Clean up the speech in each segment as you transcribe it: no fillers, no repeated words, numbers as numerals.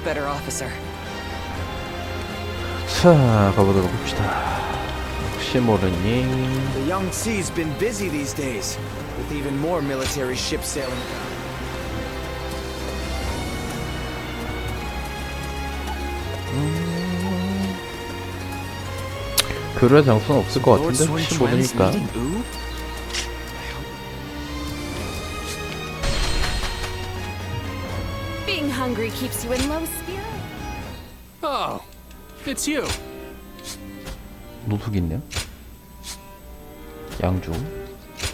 better officer. 자, 가보도록 합시다. 혹시 모르니. The Young Sea's been busy these days, with even more military ships sailing around. 교류할 장소는 없을 것 같은데 혹시 모르니까. Being hungry keeps you in low spirit. Oh, it's you. 노숙 있네요. 양주.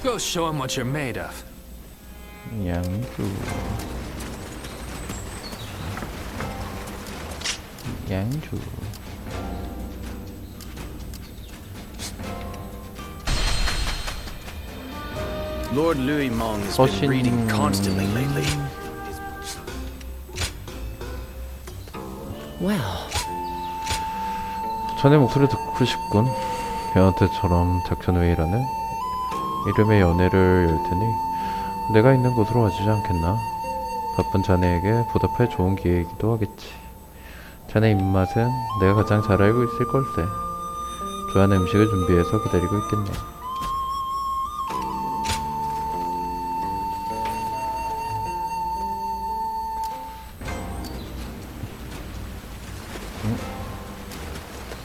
Go show him what you're made of. 양주. 양주. Lord Louis Mong has been reading constantly lately. Well, 자네 목소리 듣고 싶군. 여한테처럼 작전 왜 이러네? 이름의 연애를 열 테니 내가 있는 곳으로 와주지 않겠나? 바쁜 자네에게 보답할 좋은 기회이기도 하겠지. 자네 입맛은 내가 가장 잘 알고 있을 걸세. 좋아하는 음식을 준비해서 기다리고 있겠네.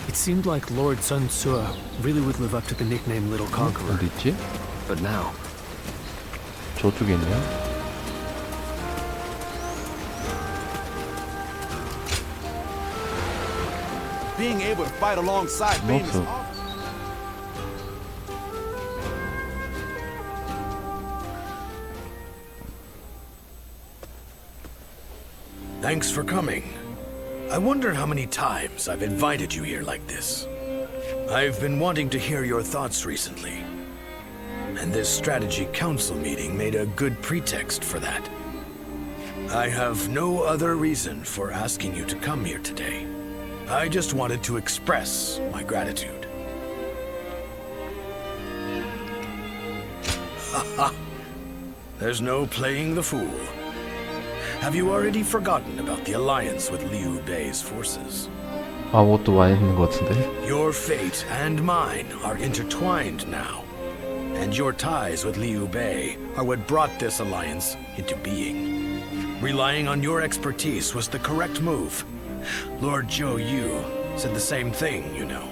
It seemed like Lord Sun Tzu really would live up to the nickname Little Conqueror. 어디 있지? But now, 저쪽에 있네요. Being able to fight alongside famous 노숙. Thanks for coming. I wonder how many times I've invited you here like this. I've been wanting to hear your thoughts recently. And this strategy council meeting made a good pretext for that. I have no other reason for asking you to come here today. I just wanted to express my gratitude. Haha. There's no playing the fool. Have you already forgotten about the alliance with Liu Bei's forces? 아무것도 많이 있는 것 같은데. Your fate and mine are intertwined now. And your ties with Liu Bei are what brought this alliance into being. Relying on your expertise was the correct move. Lord Zhou Yu said the same thing, you know.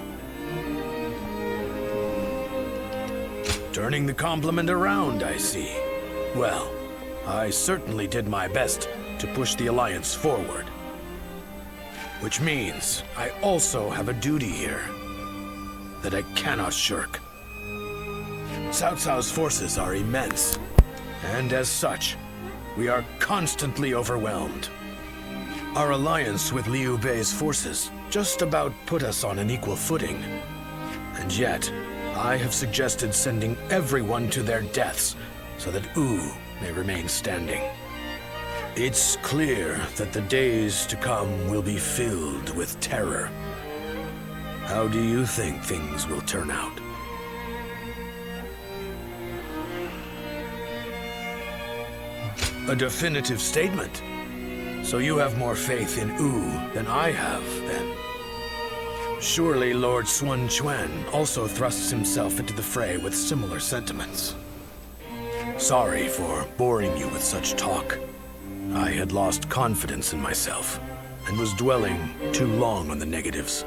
Turning the compliment around, I see. Well, I certainly did my best to push the alliance forward. Which means I also have a duty here that I cannot shirk. Cao Cao's forces are immense, and as such, we are constantly overwhelmed. Our alliance with Liu Bei's forces just about put us on an equal footing. And yet, I have suggested sending everyone to their deaths so that Wu may remain standing. It's clear that the days to come will be filled with terror. How do you think things will turn out? A definitive statement. So you have more faith in Wu than I have, then. Surely Lord Sun Quan also thrusts himself into the fray with similar sentiments. Sorry for boring you with such talk. I had lost confidence in myself and was dwelling too long on the negatives.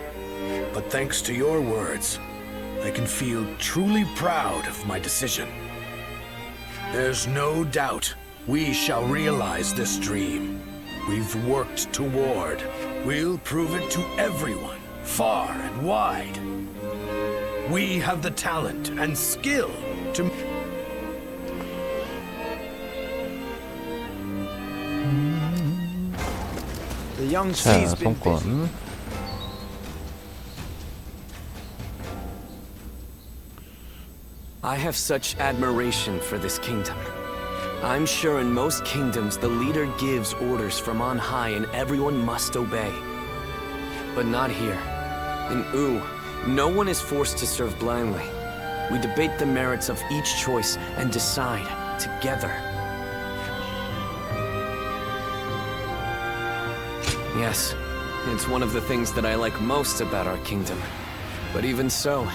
But thanks to your words, I can feel truly proud of my decision. There's no doubt we shall realize this dream we've worked toward. We'll prove it to everyone, far and wide. We have the talent and skill to... The Young 자, Sea's been busy. 성권. I have such admiration for this kingdom. I'm sure in most kingdoms the leader gives orders from on high and everyone must obey. But not here. In Wu, no one is forced to serve blindly. We debate the merits of each choice and decide together. Yes, it's one of the things that I like most about our kingdom. But even so,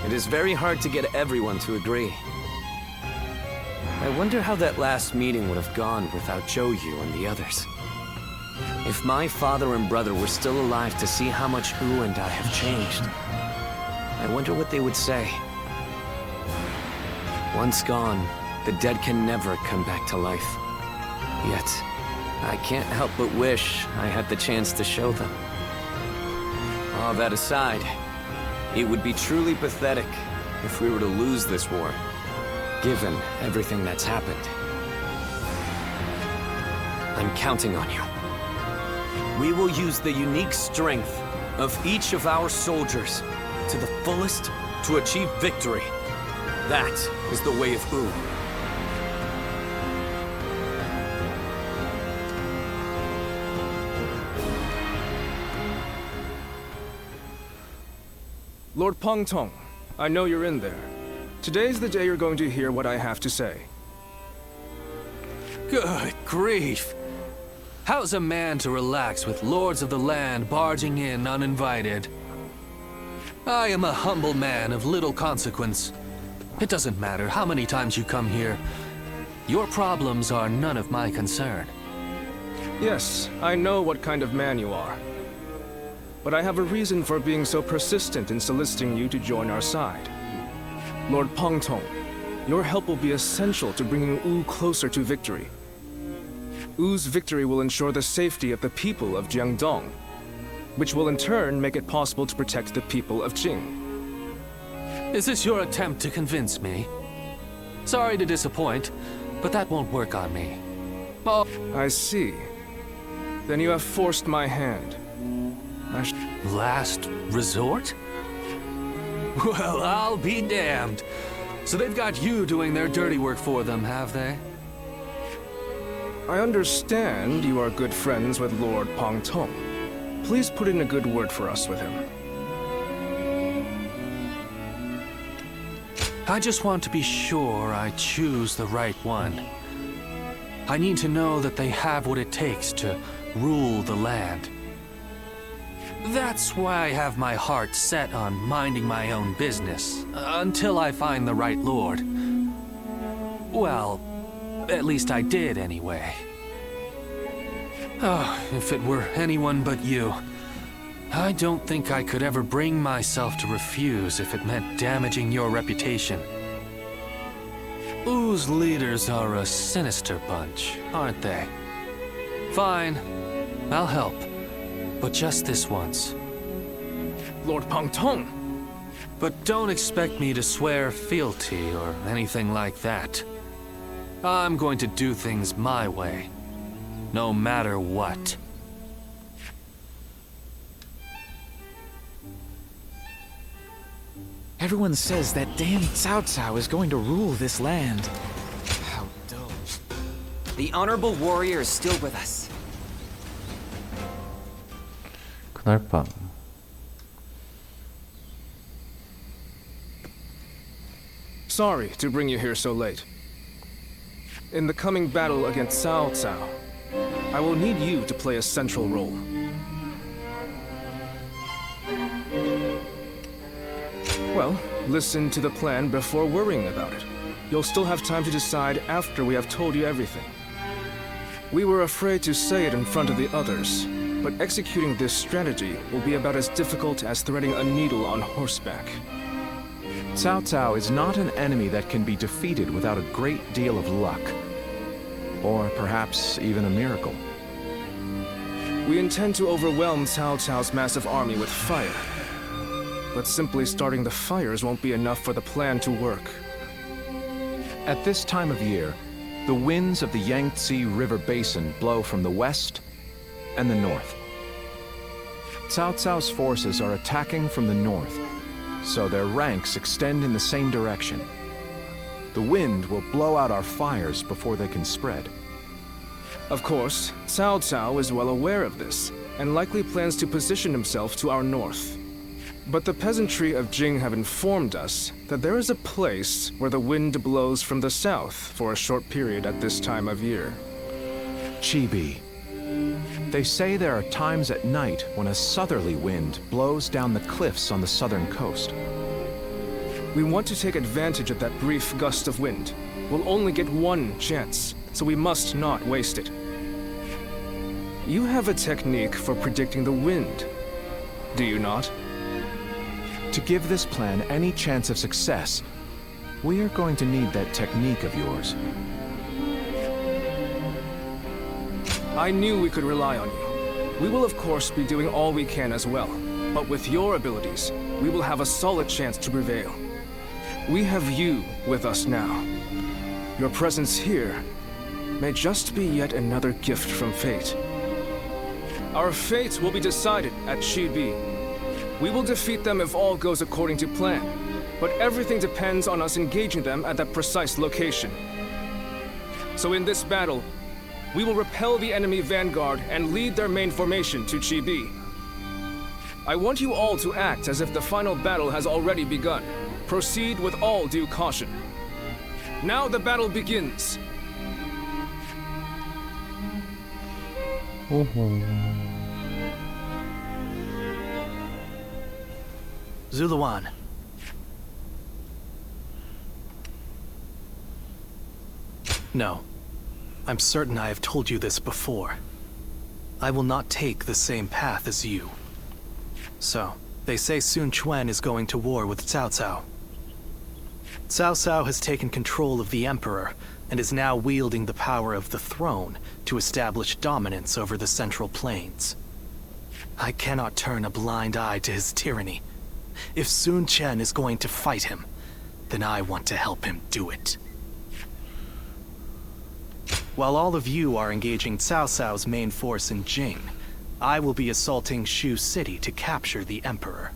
it is very hard to get everyone to agree. I wonder how that last meeting would have gone without Joyu and the others. If my father and brother were still alive to see how much U and I have changed, I wonder what they would say. Once gone, the dead can never come back to life. Yet, I can't help but wish I had the chance to show them. All that aside, it would be truly pathetic if we were to lose this war, given everything that's happened. I'm counting on you. We will use the unique strength of each of our soldiers to the fullest to achieve victory. That is the way of U. Lord Pongtong, I know you're in there. Today's the day you're going to hear what I have to say. Good grief! How's a man to relax with lords of the land barging in uninvited? I am a humble man of little consequence. It doesn't matter how many times you come here. Your problems are none of my concern. Yes, I know what kind of man you are. But I have a reason for being so persistent in soliciting you to join our side. Lord Pongtong, your help will be essential to bringing U closer to victory. U's victory will ensure the safety of the people of Jiangdong, which will in turn make it possible to protect the people of Jing. Is this your attempt to convince me? Sorry to disappoint, but that won't work on me. Oh, I see. Then you have forced my hand. last resort? Well, I'll be damned. So they've got you doing their dirty work for them, have they? I understand you are good friends with Lord Pongtong. Please put in a good word for us with him. I just want to be sure I choose the right one. I need to know that they have what it takes to rule the land. That's why I have my heart set on minding my own business, until I find the right lord. Well, at least I did anyway. Oh, if it were anyone but you. I don't think I could ever bring myself to refuse if it meant damaging your reputation. U's leaders are a sinister bunch, aren't they? Fine, I'll help. But just this once. Lord Pongtong! But don't expect me to swear fealty or anything like that. I'm going to do things my way, no matter what. Everyone says that damn Cao Cao is going to rule this land. How dull. The honorable warrior is still with us. 그날 밤 Sorry to bring you here so late. In the coming battle against Cao Cao, I will need you to play a central role. Well, listen to the plan before worrying about it. You'll still have time to decide after we have told you everything. We were afraid to say it in front of the others, but executing this strategy will be about as difficult as threading a needle on horseback. Cao Cao is not an enemy that can be defeated without a great deal of luck. Or perhaps even a miracle. We intend to overwhelm Cao Cao's massive army with fire. But simply starting the fires won't be enough for the plan to work. At this time of year, the winds of the Yangtze River Basin blow from the west and the north. Cao Cao's forces are attacking from the north, so their ranks extend in the same direction. The wind will blow out our fires before they can spread. Of course, Cao Cao is well aware of this, and likely plans to position himself to our north. But the peasantry of Jing have informed us that there is a place where the wind blows from the south for a short period at this time of year. Chibi. They say there are times at night when a southerly wind blows down the cliffs on the southern coast. We want to take advantage of that brief gust of wind. We'll only get one chance, so we must not waste it. You have a technique for predicting the wind, do you not? To give this plan any chance of success, we are going to need that technique of yours. I knew we could rely on you. We will of course be doing all we can as well, but with your abilities, we will have a solid chance to prevail. We have you with us now. Your presence here may just be yet another gift from fate. Our fate will be decided at Chibi. We will defeat them if all goes according to plan, but everything depends on us engaging them at that precise location. So in this battle, we will repel the enemy vanguard and lead their main formation to Chibi. I want you all to act as if the final battle has already begun. Proceed with all due caution. Now the battle begins. Zuluan. No. I'm certain I have told you this before. I will not take the same path as you. So, they say Sun Quan is going to war with Cao Cao. Cao Cao has taken control of the Emperor and is now wielding the power of the throne to establish dominance over the Central Plains. I cannot turn a blind eye to his tyranny. If Sun Quan is going to fight him, then I want to help him do it. While all of you are engaging Cao Cao's main force in Jing, I will be assaulting Shu City to capture the Emperor.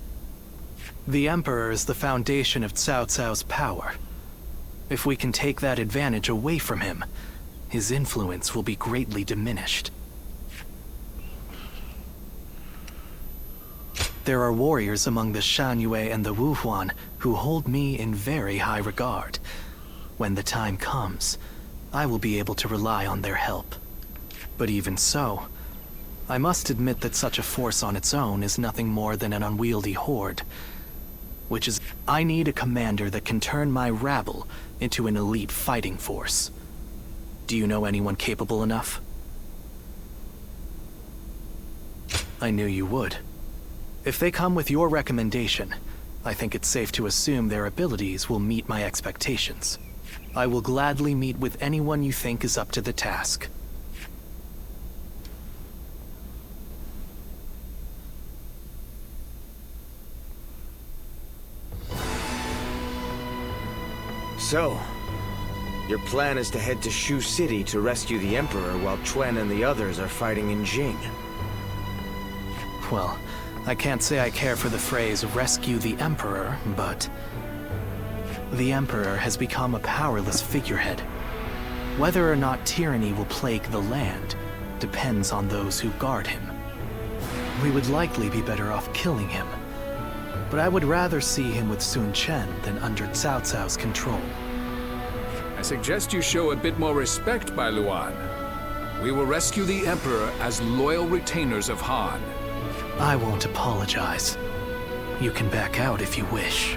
The Emperor is the foundation of Cao Cao's power. If we can take that advantage away from him, his influence will be greatly diminished. There are warriors among the Shanyue and the Wuhuan who hold me in very high regard. When the time comes, I will be able to rely on their help. But even so, I must admit that such a force on its own is nothing more than an unwieldy horde. Which is, I need a commander that can turn my rabble into an elite fighting force. Do you know anyone capable enough? I knew you would. If they come with your recommendation, I think it's safe to assume their abilities will meet my expectations. I will gladly meet with anyone you think is up to the task. So, your plan is to head to Shu City to rescue the Emperor while Quan and the others are fighting in Jing. Well, I can't say I care for the phrase rescue the Emperor, but the Emperor has become a powerless figurehead. Whether or not tyranny will plague the land depends on those who guard him. We would likely be better off killing him, but I would rather see him with Sun Quan than under Cao Cao's control. I suggest you show a bit more respect, Bai Luan. We will rescue the Emperor as loyal retainers of Han. I won't apologize. You can back out if you wish.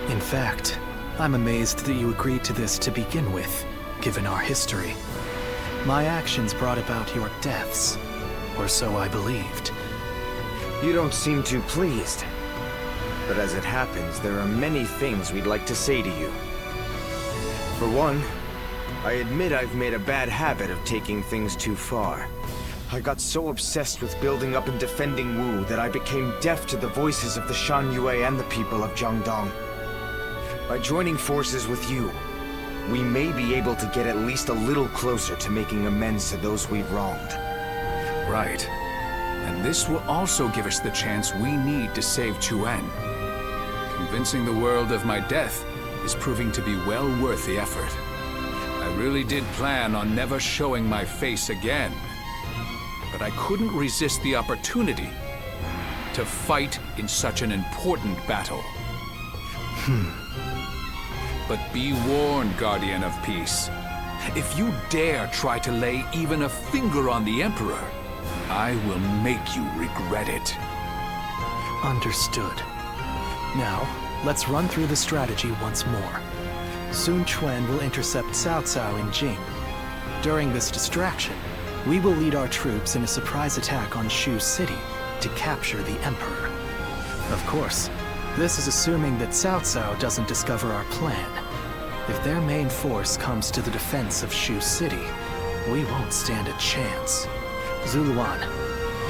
In fact, I'm amazed that you agreed to this to begin with, given our history. My actions brought about your deaths, or so I believed. You don't seem too pleased. But as it happens, there are many things we'd like to say to you. For one, I admit I've made a bad habit of taking things too far. I got so obsessed with building up and defending Wu that I became deaf to the voices of the Shanyue and the people of Jiangdong. By joining forces with you, we may be able to get at least a little closer to making amends to those we've wronged. Right. And this will also give us the chance we need to save Chuan. Convincing the world of my death is proving to be well worth the effort. I really did plan on never showing my face again. But I couldn't resist the opportunity to fight in such an important battle. But be warned, Guardian of Peace. If you dare try to lay even a finger on the Emperor, I will make you regret it. Understood. Now, let's run through the strategy once more. Sun Quan will intercept Cao Cao in Jing. During this distraction, we will lead our troops in a surprise attack on Shu City to capture the Emperor. Of course, this is assuming that Cao Cao doesn't discover our plan. If their main force comes to the defense of Shu City, we won't stand a chance. Zuluan,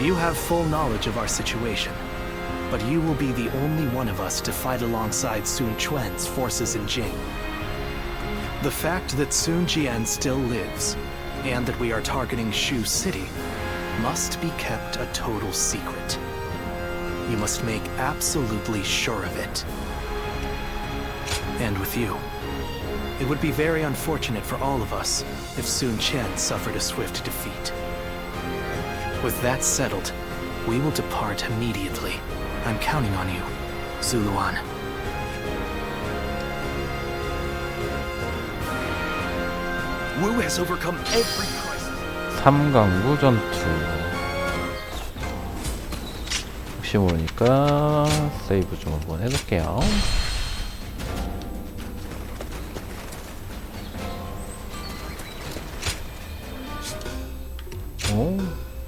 you have full knowledge of our situation, but you will be the only one of us to fight alongside Sun Quan's forces in Jing. The fact that Sun Jian still lives, and that we are targeting Shu City, must be kept a total secret. You must make absolutely sure of it. And with you, it would be very unfortunate for all of us if Sun Qian suffered a swift defeat. With that settled, we will depart immediately. I'm counting on you, Zuluan. Wu has overcome every crisis. 삼강구 전투. 혹시 모르니까 세이브 좀 한번 해볼게요.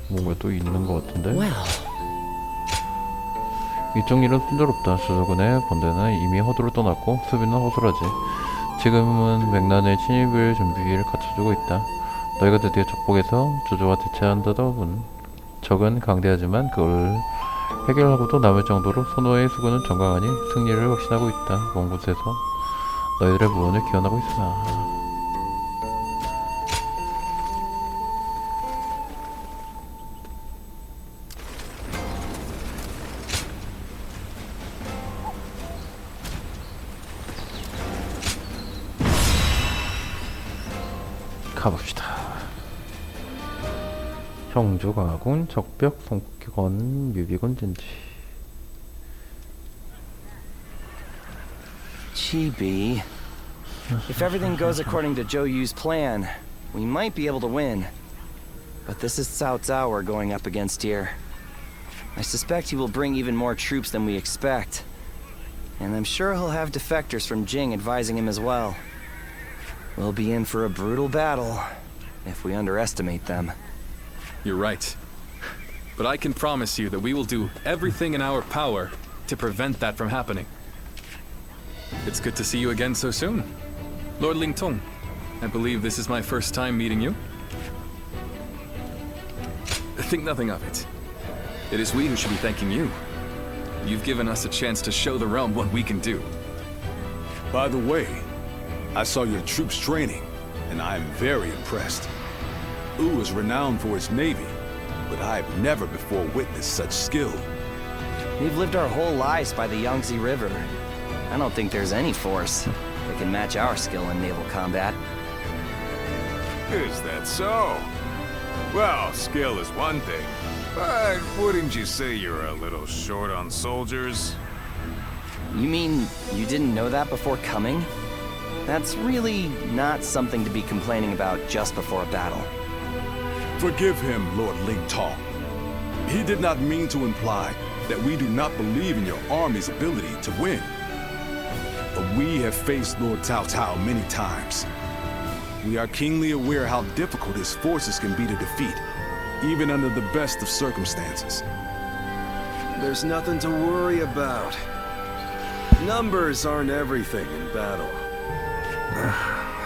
뭔가 또 있는 것 같은데? 이쪽 일은 순조롭다. 주저군의 본대는 이미 허도를 떠났고 수비는 허술하지. 지금은 맥란의 침입을 준비를 갖춰주고 있다. 너희가 드디어 적복해서 조조와 대체한다더군. 적은 강대하지만 그걸 해결하고도 남을 정도로 선호의 수군은 정강하니 승리를 확신하고 있다. 먼 곳에서 너희들의 무언을 기원하고 있으나. 가봅시다. 형조가군, 적벽, 송권, 유비군 진지. Chibi. If everything goes according to Zhou Yu's plan, we might be able to win. But this is Cao Cao we're going up against here. I suspect he will bring even more troops than we expect. And I'm sure he'll have defectors from Jing advising him as well. We'll be in for a brutal battle if we underestimate them. You're right. But I can promise you that we will do everything in our power to prevent that from happening. It's good to see you again so soon. Lord Lingtong, I believe this is my first time meeting you. Think nothing of it. It is we who should be thanking you. You've given us a chance to show the realm what we can do. By the way, I saw your troops training, and I am very impressed. Wu is renowned for his navy, but I've never before witnessed such skill. We've lived our whole lives by the Yangtze River. I don't think there's any force that can match our skill in naval combat. Is that so? Well, skill is one thing, but wouldn't you say you're a little short on soldiers? You mean you didn't know that before coming? That's really not something to be complaining about just before a battle. Forgive him, Lord Lingtong. He did not mean to imply that we do not believe in your army's ability to win. But we have faced Lord Cao Cao many times. We are keenly aware how difficult his forces can be to defeat, even under the best of circumstances. There's nothing to worry about. Numbers aren't everything in battle.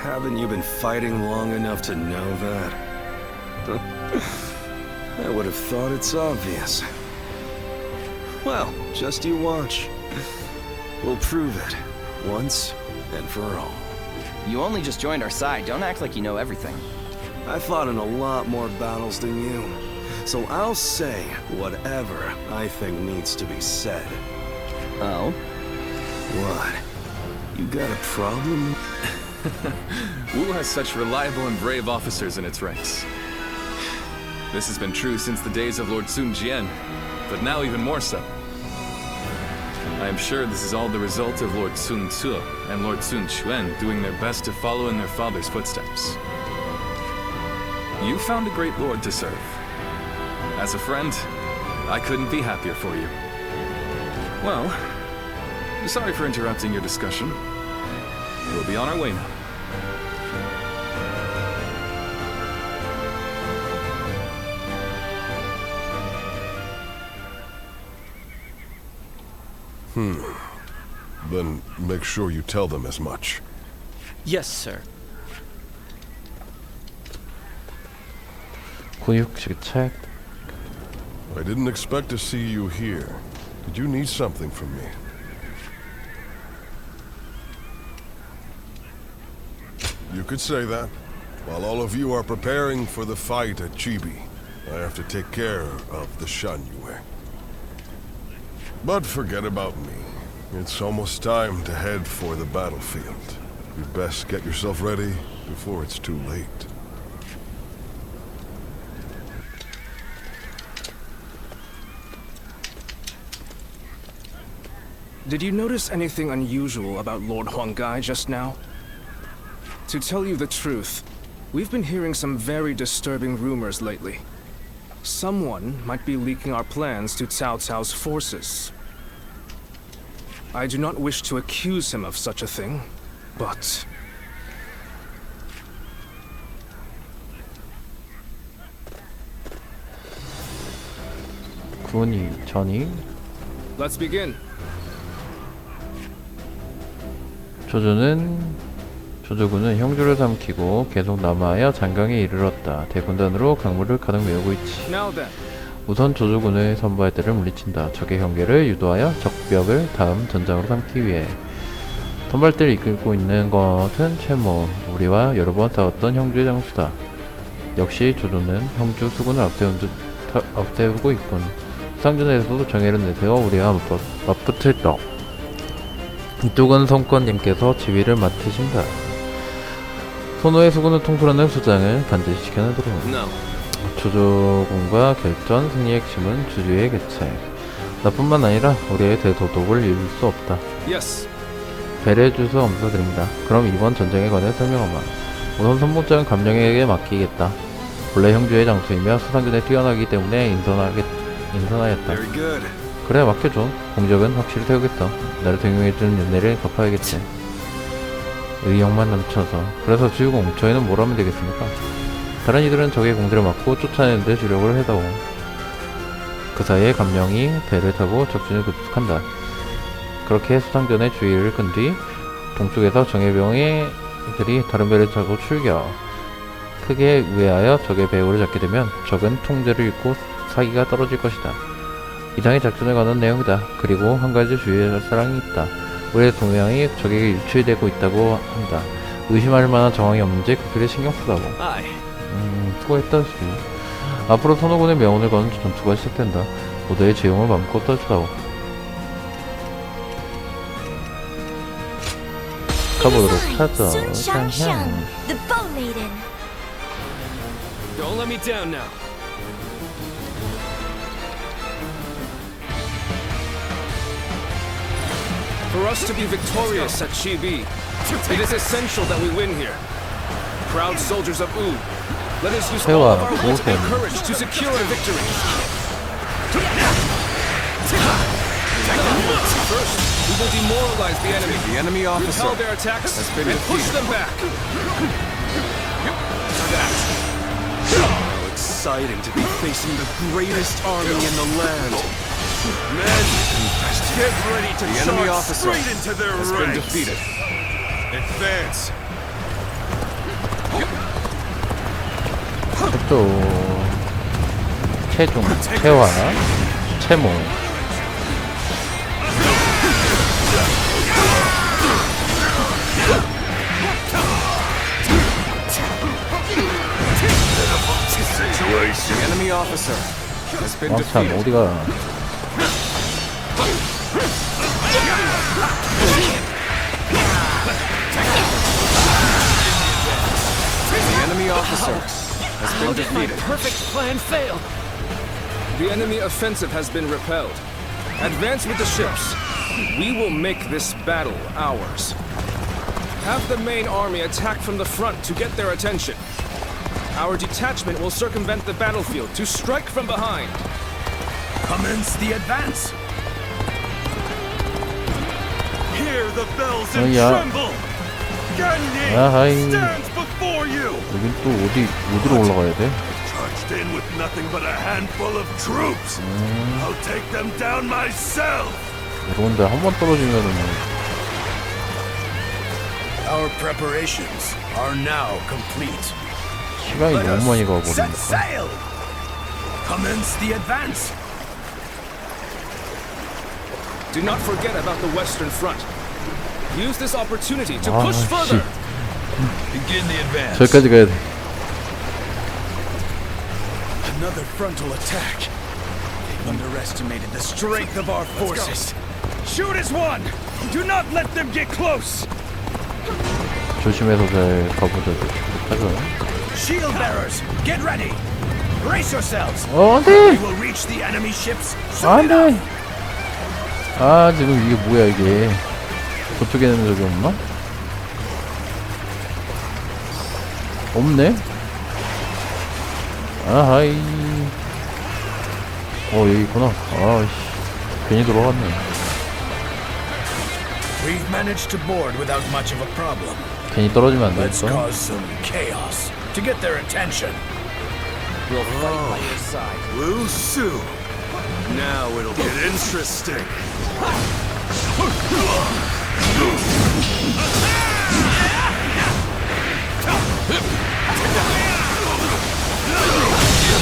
Haven't you been fighting long enough to know that? I would have thought it's obvious. Well, just you watch. We'll prove it, once and for all. You only just joined our side. Don't act like you know everything. I fought in a lot more battles than you, so I'll say whatever I think needs to be said. Oh? What? You got a problem? Wu has such reliable and brave officers in its ranks. This has been true since the days of Lord Sun Jian, but now even more so. I am sure this is all the result of Lord Sun Ce and Lord Sun Quan doing their best to follow in their father's footsteps. You found a great lord to serve. As a friend, I couldn't be happier for you. Well, sorry for interrupting your discussion. We'll be on our way now. Then make sure you tell them as much. Yes, sir. 근육식 책. I didn't expect to see you here. Did you need something from me? You could say that. While all of you are preparing for the fight at Chibi, I have to take care of the Shanyue. But forget about me. It's almost time to head for the battlefield. You best get yourself ready before it's too late. Did you notice anything unusual about Lord Huanggai just now? To tell you the truth, we've been hearing some very disturbing rumors lately. Someone might be leaking our plans to Cao Cao's forces. I do not wish to accuse him of such a thing, but... 군이, 전이. Let's begin. 조조군은 형주를 삼키고 계속 남하여 장강에 이르렀다. 대군단으로 강물을 가득 메우고 있지. 우선 조조군의 선부할대를 물리친다. 적의 경계를 유도하여 적벽을 다음 전장으로 삼기 위해. 선발대를 이끌고 있는 것은 최모, 우리와 여러 번 싸웠던 형주의 장수다. 역시 조조는 형주 수군을 앞세우고 있군. 수상전에서도 정예를 내세워 우리와 맞붙을다. 이쪽은 성권님께서 지휘를 맡으신다. 손호의 수군을 통솔하는 수장을 반드시 지켜내도록. 조조군과 결전, 승리의 핵심은 주주의 개체. 나뿐만 아니라 우리의 대도독을 잃을 수 없다. 배려해주셔서 감사드립니다. 그럼 이번 전쟁에 관해 설명하마. 우선 선봉장은 감령에게 맡기겠다. 본래 형주의 장수이며 수상전에 뛰어나기 때문에 인선하였다. 그래, 맡겨줘. 공적은 확실히 세우겠어. 나를 등용해준 연애를 갚아야겠지. 의욕만 넘쳐서. 그래서 주유공, 저희는 뭘 하면 되겠습니까? 다른 이들은 적의 공들을 막고 쫓아내는 데 주력을 해다오. 그 사이에 감령이 배를 타고 적진을 급습한다. 그렇게 수상전의 주의를 끈 뒤 동쪽에서 정예병의 들이 다른 배를 타고 출격. 크게 우회하여 적의 배후를 잡게 되면 적은 통제를 잃고 사기가 떨어질 것이다. 이상의 작전에 관한 내용이다. 그리고 한 가지 주의할 사항이 있다. 우리의 동향이 적에게 유출되고 있다고 한다. 의심할 만한 정황이 없는지 그들이 신경 쓰다고. 수고했다, 수. 앞으로 선호군의 명운을 거는 전투가 시작된다. 모두의 지용을 마음껏 떠주다오. 가보도록 하죠. 샹샹. Don't let me down now. For us to be victorious at Chibi, it is essential that we win here. Proud soldiers of Wu, let us use all of our wit and courage to secure a victory. First, we will demoralize the enemy. The enemy officer repel their attacks has been and push defeated. them back. How exciting to be facing the greatest army in the land. Men, get ready to the enemy charge officer straight into their has ranks. been defeated. Advance. 또 최종, 최화, 최모. The enemy officer has been 참 defeated. 어디가? The enemy officer has been How did my defeated. perfect plan fail? The enemy offensive has been repelled. Advance with the ships. We will make this battle ours. Have the main army attack from the front to get their attention. Our detachment will circumvent the battlefield to strike from behind. Commence the advance. Hear the bells Oh, and yeah. tremble. Ganning Aye. stands before you. 여긴 또 어디로 올라가야 돼? Charged in with nothing but a handful of troops. I'll take them down myself. 그런데 한 번 떨어지면은 Our preparations are now complete. 시간이 Let 너무 us 많이 set 가버리니까. sail. Commence the advance. Do not forget about the Western Front. Use this opportunity to Ah, push further. Begin the advance. 저기까지 가야 돼. Another frontal attack. They've underestimated the strength of our forces. Shoot as one. Do not let them get close. 조심해서 잘 가보자. 하죠. Shield bearers, get ready. Brace yourselves. 안돼. We will reach the enemy ships soon enough. 안돼. 아 지금 이게 뭐야 이게? 저쪽에는 저기 없나? 없네. 아하이. 여기 있구나. 아씨 괜히 들어갔네. We've managed to board without much of a problem. 괜히 떨어지면 안 Let's 되겠어. cause some chaos to get their attention. We'll fight by your side. Blue Sue. Now it'll get interesting.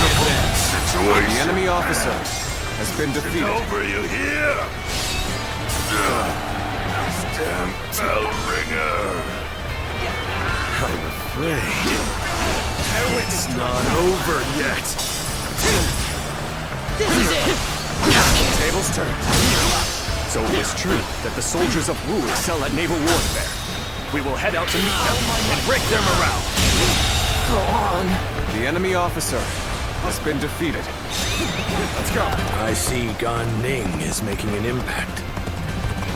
The enemy officer has been defeated. Over, you hear? Damn bell ringer. I'm afraid it's not over yet. This is it! Tables turned. So it was true that the soldiers of Wu excel at naval warfare. We will head out to meet them and break their morale. Go on. The enemy officer has been defeated. Let's go. I see Gan Ning is making an impact.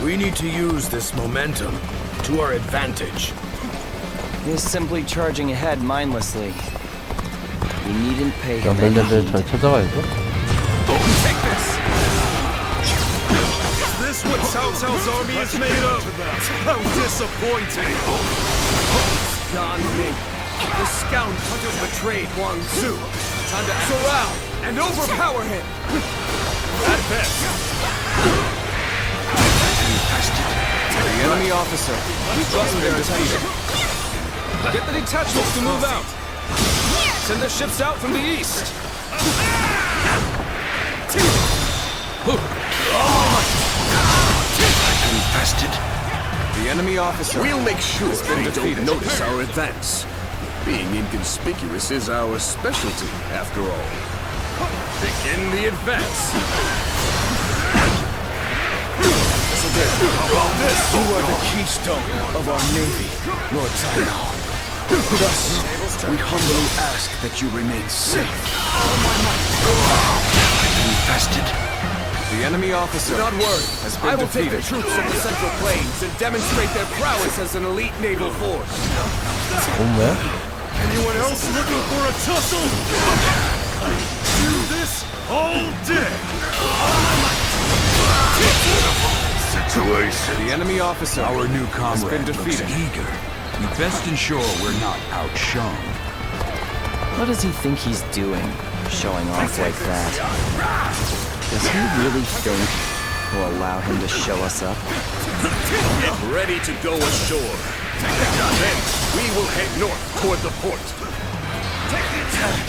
We need to use this momentum to our advantage. He's simply charging ahead mindlessly. We needn't pay him any 연결대를 heed. 잘 찾아가야죠. Take this. Is this what Cao Cao's army is made of? How disappointing. Gan Ning. The scoundrel betrayed Huang Zu. Time to surround and overpower him. At best. The enemy officer has been defeated. Get the detachments to move out. Send the ships out from the east. Infested. The enemy officer We'll make sure has been they defeated. don't notice our advance. Being inconspicuous is our specialty, after all. Begin the advance. You are the keystone of our navy, Lord Tainao. Thus, we humbly ask that you remain safe. Infested. The enemy officer Do not worry. has been I will take the defeated. troops of the Central Plains and demonstrate their prowess as an elite naval force. 없네. Anyone else looking for a tussle? Do this all day. Situation. The enemy officer Our new has been comrade looks defeated. eager. We best ensure we're not outshone. What does he think he's doing, showing off like that? Does he really think we'll allow him to show us up? Get ready to go ashore. Then we will head north toward the port. Take the attack.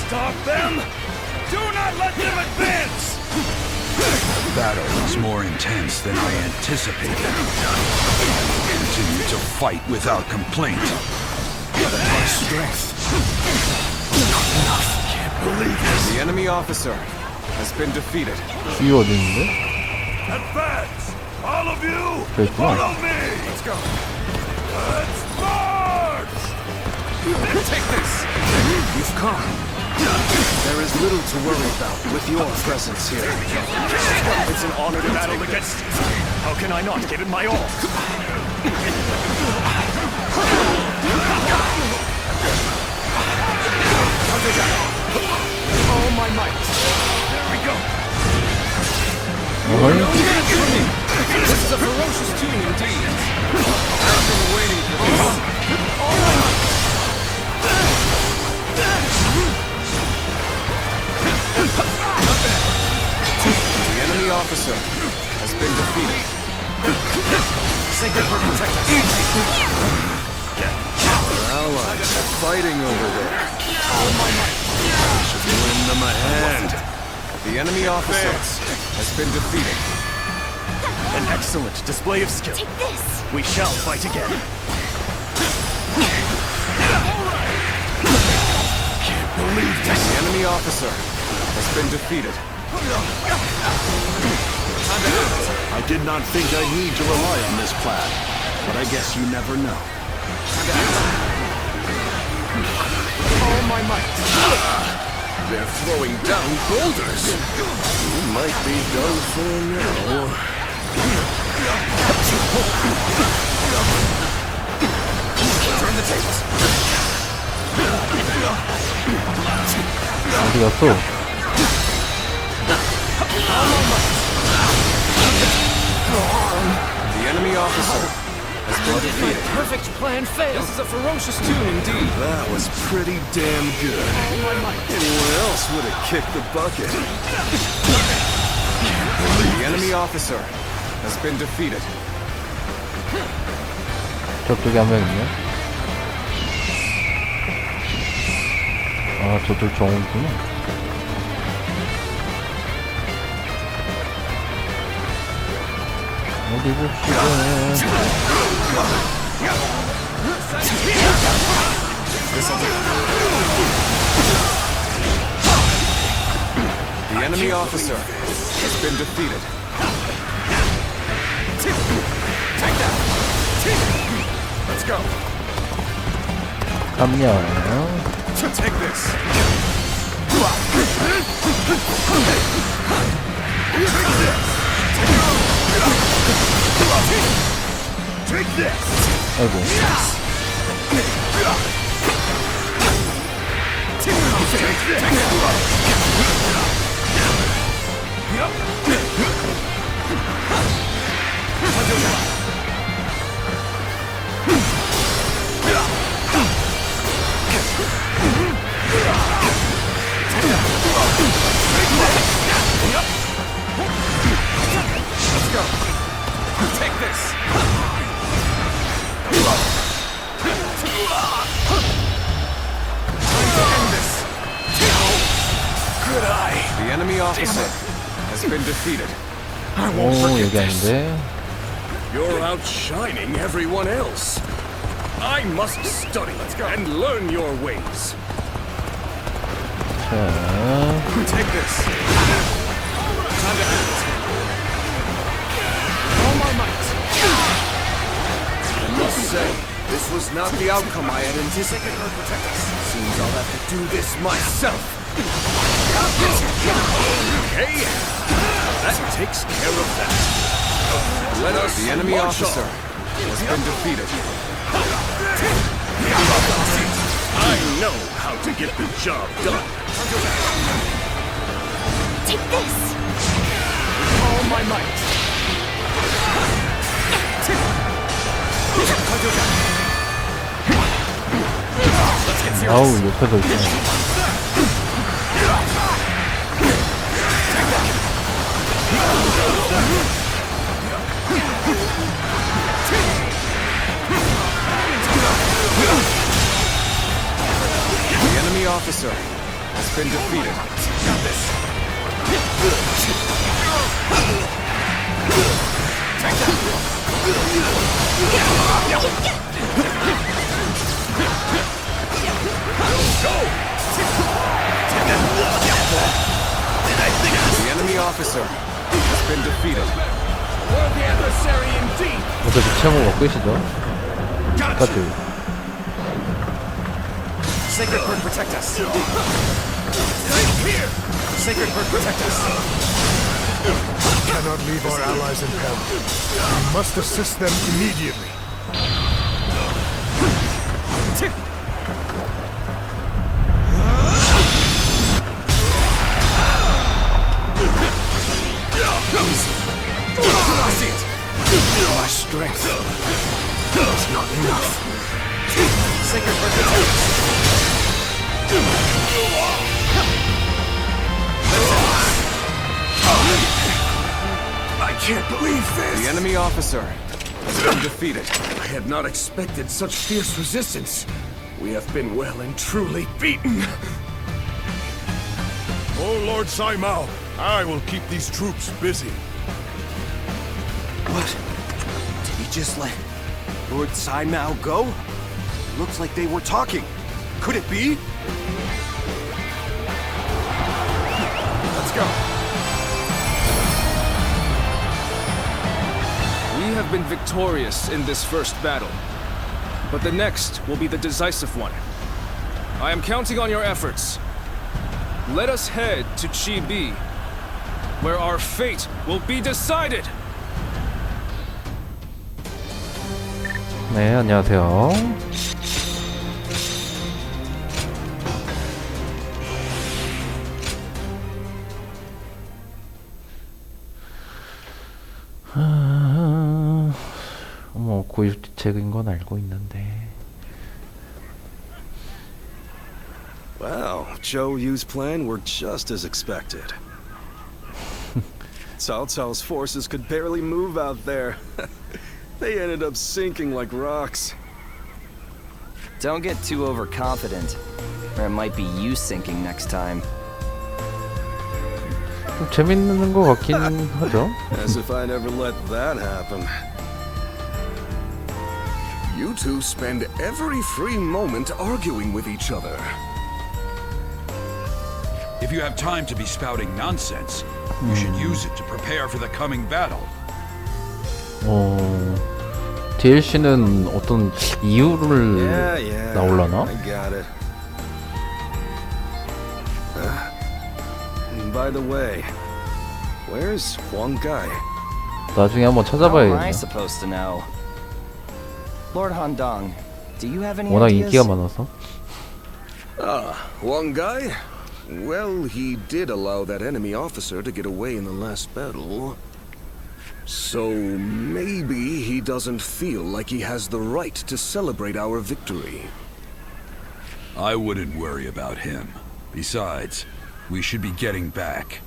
Stop them. Do not let them advance. The battle is more intense than I anticipated. Continue to fight without complaint. Our strength. Not enough. Can't believe this. The enemy officer has been defeated. 주위 어디 있는데? Advance. All of you. 저기 있구나. Follow me. Let's go. Let's march. Take this. You've come. There is little to worry about with your presence here. It's an honor to battle against you. How can I not give it my all? All my might. There we go. This is a ferocious tune indeed. I've been waiting for this. All my might. The enemy officer has been defeated. Sacred Heart, protect us. Our allies are fighting over there. All my might. Should lend them a hand. The enemy officer has been defeated. An excellent display of skill. Take this. We shall fight again. Can't believe this. The enemy officer has been defeated. I did not think I'd need to rely on this plan, but I guess you never know. All my might. They're throwing down boulders. You might be done for now. Turn the tables. 어디 갔어? The enemy officer has been defeated. Perfect plan failed. This is a ferocious tune indeed. That was pretty damn good. Anyone else would have kicked the bucket. The enemy officer has been defeated. 저쪽에 한 명 있네. 아, 저들 정우구나. 어디 봅시다. The enemy officer has been defeated. Take that. Let's go. 감녕. Take this. Take this. 아이고. Let's go. Take this. Good eye. The enemy officer has been defeated. 오, 여기 아닌데. You're outshining everyone else. I must study and learn your ways. 자, Take this. Time to act. All my might. I must say, this was not the outcome I had anticipated. Seems I'll have to do this myself. Okay. That takes care of that. Let us. The enemy officer has been defeated. I know how to get the job done. Take this. All my might. Let's get serious. 아우, 옆에도 있네. The enemy officer has been defeated. Got this. Take that. Go. The enemy officer has been defeated. Worthy adversary indeed. 어차피 채무가 끝이죠. 똑같이. Sacred Bird, protect us. Here. Sacred Bird, protect us. Cannot leave our allies in peril. We must assist them immediately. strength is not enough. Sacred I can't believe this! The enemy officer has been defeated. I had not expected such fierce resistance. We have been well and truly beaten. Oh, Lord Saimao, I will keep these troops busy. What? Did he just let Lord Saimao go? Looks like they were talking. Could it be? Let's go. We have been victorious in this first battle, but the next will be the decisive one. I am counting on your efforts. Let us head to Chibi, where our fate will be decided. 네, 안녕하세요. 뭐 고유책인 건 알고 있는데. Wow, Zhou Yu's plan worked just as expected. Cao Cao's forces could barely move out there. They ended up sinking like rocks. Don't get too overconfident, or it might be you sinking next time. 좀 재밌는 것 같긴 하죠. As if I never let that happen. You two spend every free moment arguing with each other. If you have time to be spouting nonsense, you should use it to prepare for the coming battle. DLC는 어떤 이유를 나올라나? I got it. By the way, where's Huang Gai? 나중에 한번 How am I 찾아봐야겠네요. supposed to know? Lord Handong, do you have any 워낙 ideas? 인기가 많아서. Huang Gai? Well, he did allow that enemy officer to get away in the last battle. So maybe he doesn't feel like he has the right to celebrate our victory. I wouldn't worry about him. Besides, we should be getting back.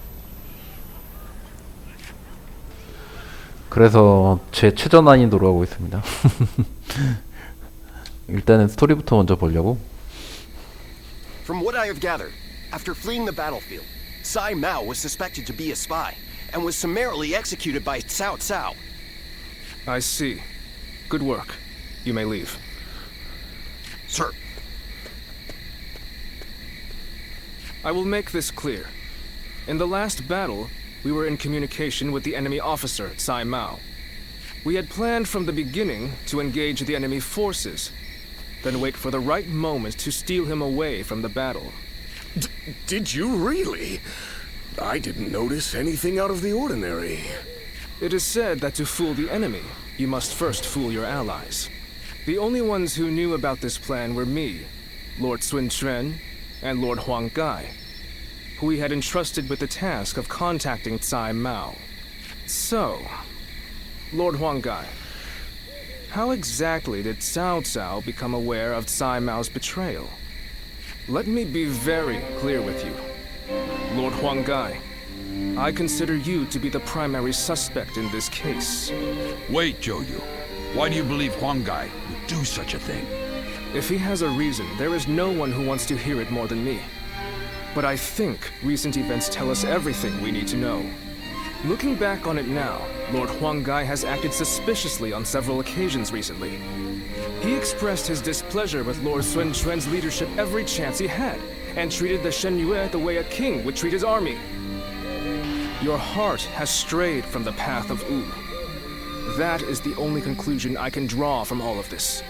그래서 제 최저 난이도로 하고 있습니다. 일단은 스토리부터 먼저 보려고. From what I have gathered, after fleeing the battlefield, Sai Mao was suspected to be a spy and was summarily executed by Cao Cao. I see. Good work. You may leave. Sir. I will make this clear. In the last battle, we were in communication with the enemy officer, Sai Mao. We had planned from the beginning to engage the enemy forces, then wait for the right moment to steal him away from the battle. Did you really? I didn't notice anything out of the ordinary. It is said that to fool the enemy, you must first fool your allies. The only ones who knew about this plan were me, Lord Sun Quan, and Lord Huang Gai, who we had entrusted with the task of contacting Tsai Mao. So, Lord Huang Gai, how exactly did Cao Cao become aware of Tsai Mao's betrayal? Let me be very clear with you. Lord Huang Gai, I consider you to be the primary suspect in this case. Wait, Zhou. Why do you believe Huang Gai would do such a thing? If he has a reason, there is no one who wants to hear it more than me. But I think recent events tell us everything we need to know. Looking back on it now, Lord Huang Gai has acted suspiciously on several occasions recently. He expressed his displeasure with Lord Sun Quan's leadership every chance he had, and treated the Shen Yue the way a king would treat his army. Your heart has strayed from the path of Wu. That is the only conclusion I can draw from all of this.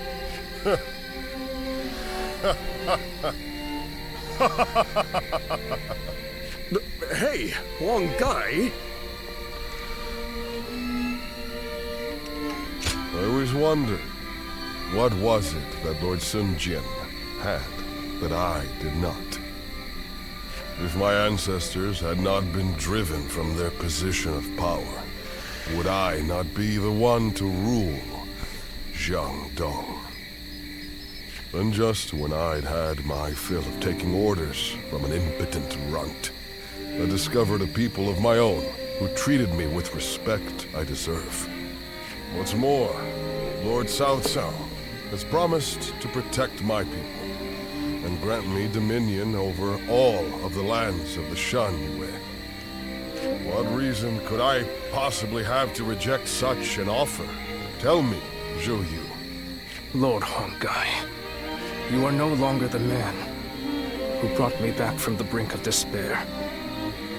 Hey, Huang Gai! I always wondered, what was it that Lord Sun Jian had that I did not? If my ancestors had not been driven from their position of power, would I not be the one to rule Jiangdong. And just when I'd had my fill of taking orders from an impotent runt, I discovered a people of my own who treated me with respect I deserve. What's more, Lord Cao Cao has promised to protect my people and grant me dominion over all of the lands of the Shan Yue. What reason could I possibly have to reject such an offer? Tell me, Zhou Yu. Lord Hongai, you are no longer the man who brought me back from the brink of despair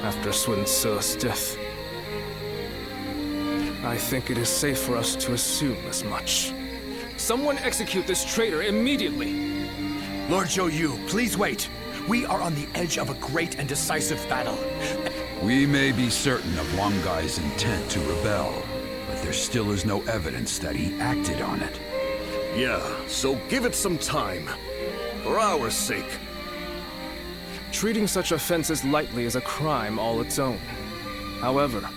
after Sun Ce's death. I think it is safe for us to assume as much. Someone execute this traitor immediately! Lord Zhou Yu, please wait. We are on the edge of a great and decisive battle. We may be certain of Wang Gai's intent to rebel, but there still is no evidence that he acted on it. Yeah, so give it some time. For our sake. Treating such offenses lightly is a crime all its own. However,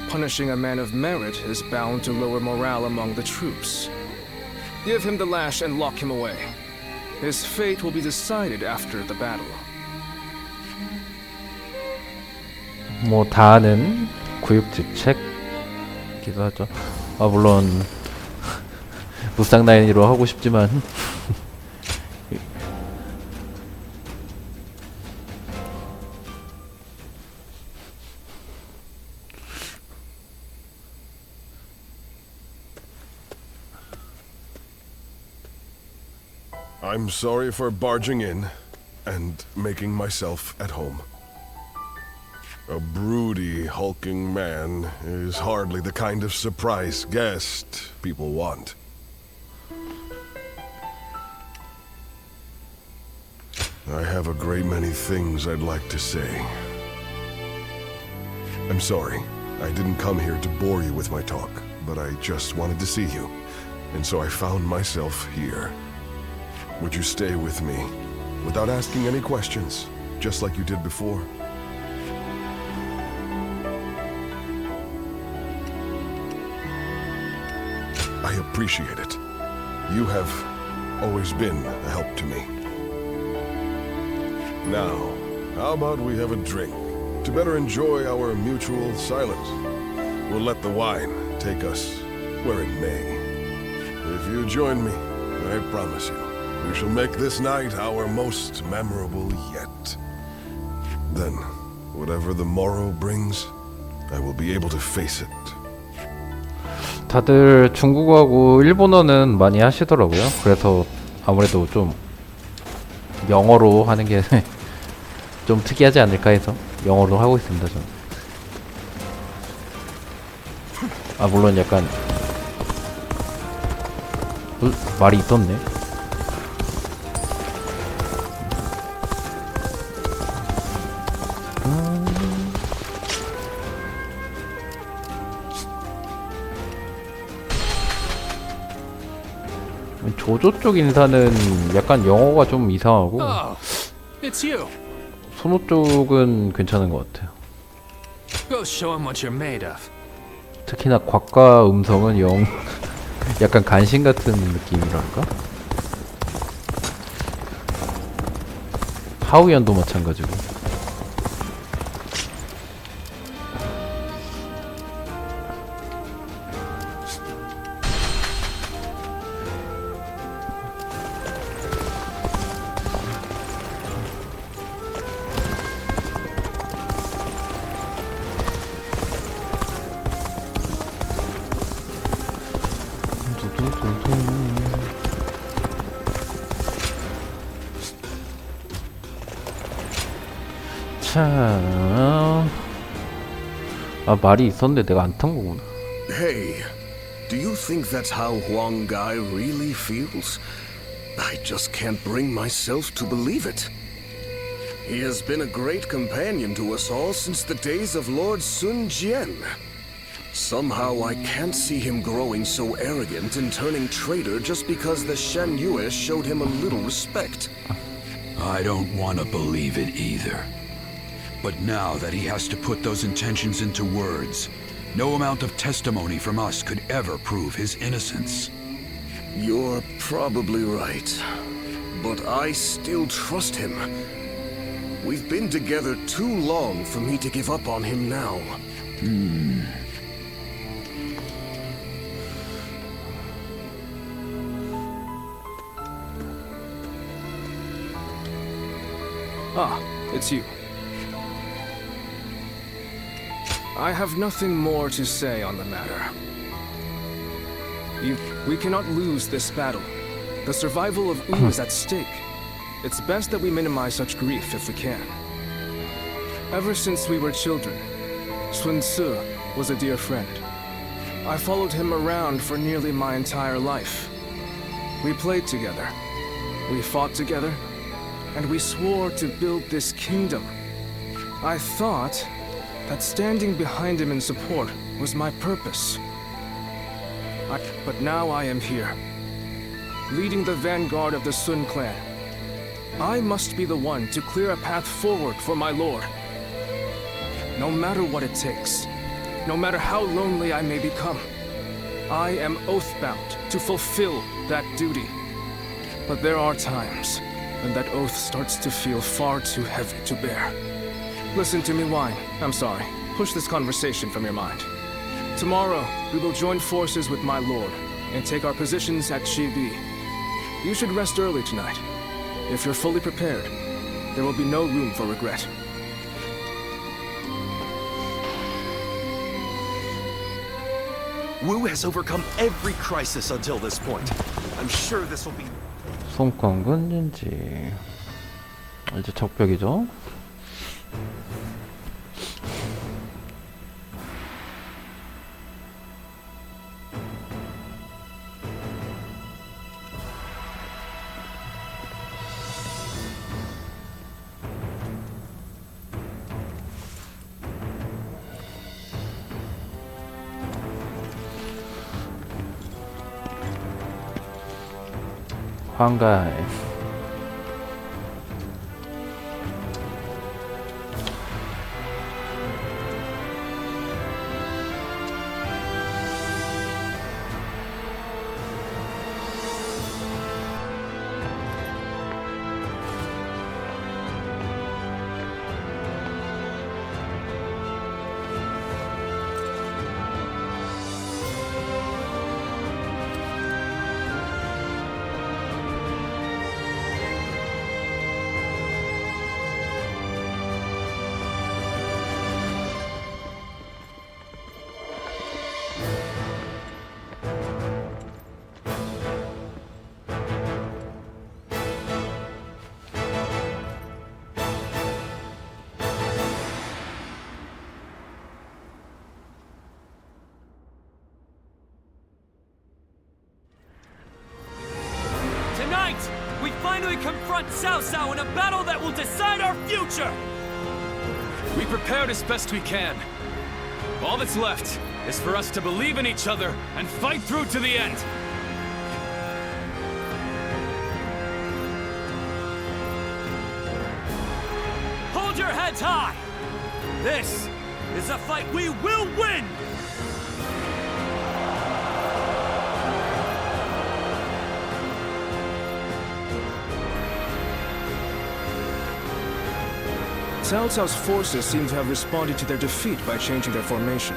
punishing a man of merit is bound to lower morale among the troops. Give him the lash and lock him away. His fate will be decided after the battle. 뭐 다 아는 구육지책이기도 하죠. 물론 무쌍 나인으로 하고 싶지만 I'm sorry for barging in and making myself at home. A broody, hulking man is hardly the kind of surprise guest people want. I have a great many things I'd like to say. I'm sorry, I didn't come here to bore you with my talk, but I just wanted to see you, and so I found myself here. Would you stay with me, without asking any questions, just like you did before? I appreciate it. You have always been a help to me. Now, how about we have a drink, to better enjoy our mutual silence? We'll let the wine take us where it may. If you join me, I promise you, we shall make this night our most memorable yet. Then, whatever the morrow brings, I will be able to face it. 다들 중국어하고 일본어는 많이 하시더라고요. 그래서 아무래도 좀 영어로 하는 게 좀 특이하지 않을까 해서 영어로 하고 있습니다, 저는. 물론 약간 말이 있었네. 조조 쪽 인사는 약간 영어가 좀 이상하고 It's you. 손호 쪽은 괜찮은 것 같아요. Go show him what you're made of. 특히나 곽과 음성은 약간 간신 같은 느낌이랄까? 하우연도 마찬가지고. 참... 말이 있었는데 내가 안 탄 거구나. Hey, do you think that's how Huang Gai really feels? I just can't bring myself to believe it. He has been a great companion to us all since the days of Lord Sun Jian. Somehow I can't see him growing so arrogant and turning traitor just because the Shan Yue showed him a little respect. I don't want to believe it either. But now that he has to put those intentions into words, no amount of testimony from us could ever prove his innocence. You're probably right. But I still trust him. We've been together too long for me to give up on him now. Ah, it's you. I have nothing more to say on the matter. We cannot lose this battle. The survival of Wu is at stake. It's best that we minimize such grief if we can. Ever since we were children, Sun Tzu was a dear friend. I followed him around for nearly my entire life. We played together, we fought together, and we swore to build this kingdom. I thought that standing behind him in support was my purpose. But now I am here, leading the vanguard of the Sun clan. I must be the one to clear a path forward for my lord. No matter what it takes, no matter how lonely I may become, I am oath-bound to fulfill that duty. But there are times when that oath starts to feel far too heavy to bear. Listen to me whine. I'm sorry. Push this conversation from your mind. Tomorrow, we will join forces with my lord and take our positions at Chibi. You should rest early tonight. If you're fully prepared, there will be no room for regret. Wu has overcome every crisis until this point. I'm sure this will be... 손권근 진지. 이제 적벽이죠. 황가이. Tonight, we finally confront Cao Cao in a battle that will decide our future! We prepared as best we can. All that's left is for us to believe in each other and fight through to the end. Hold your heads high! This is a fight we will win! Cao Cao's forces seem to have responded to their defeat by changing their formation.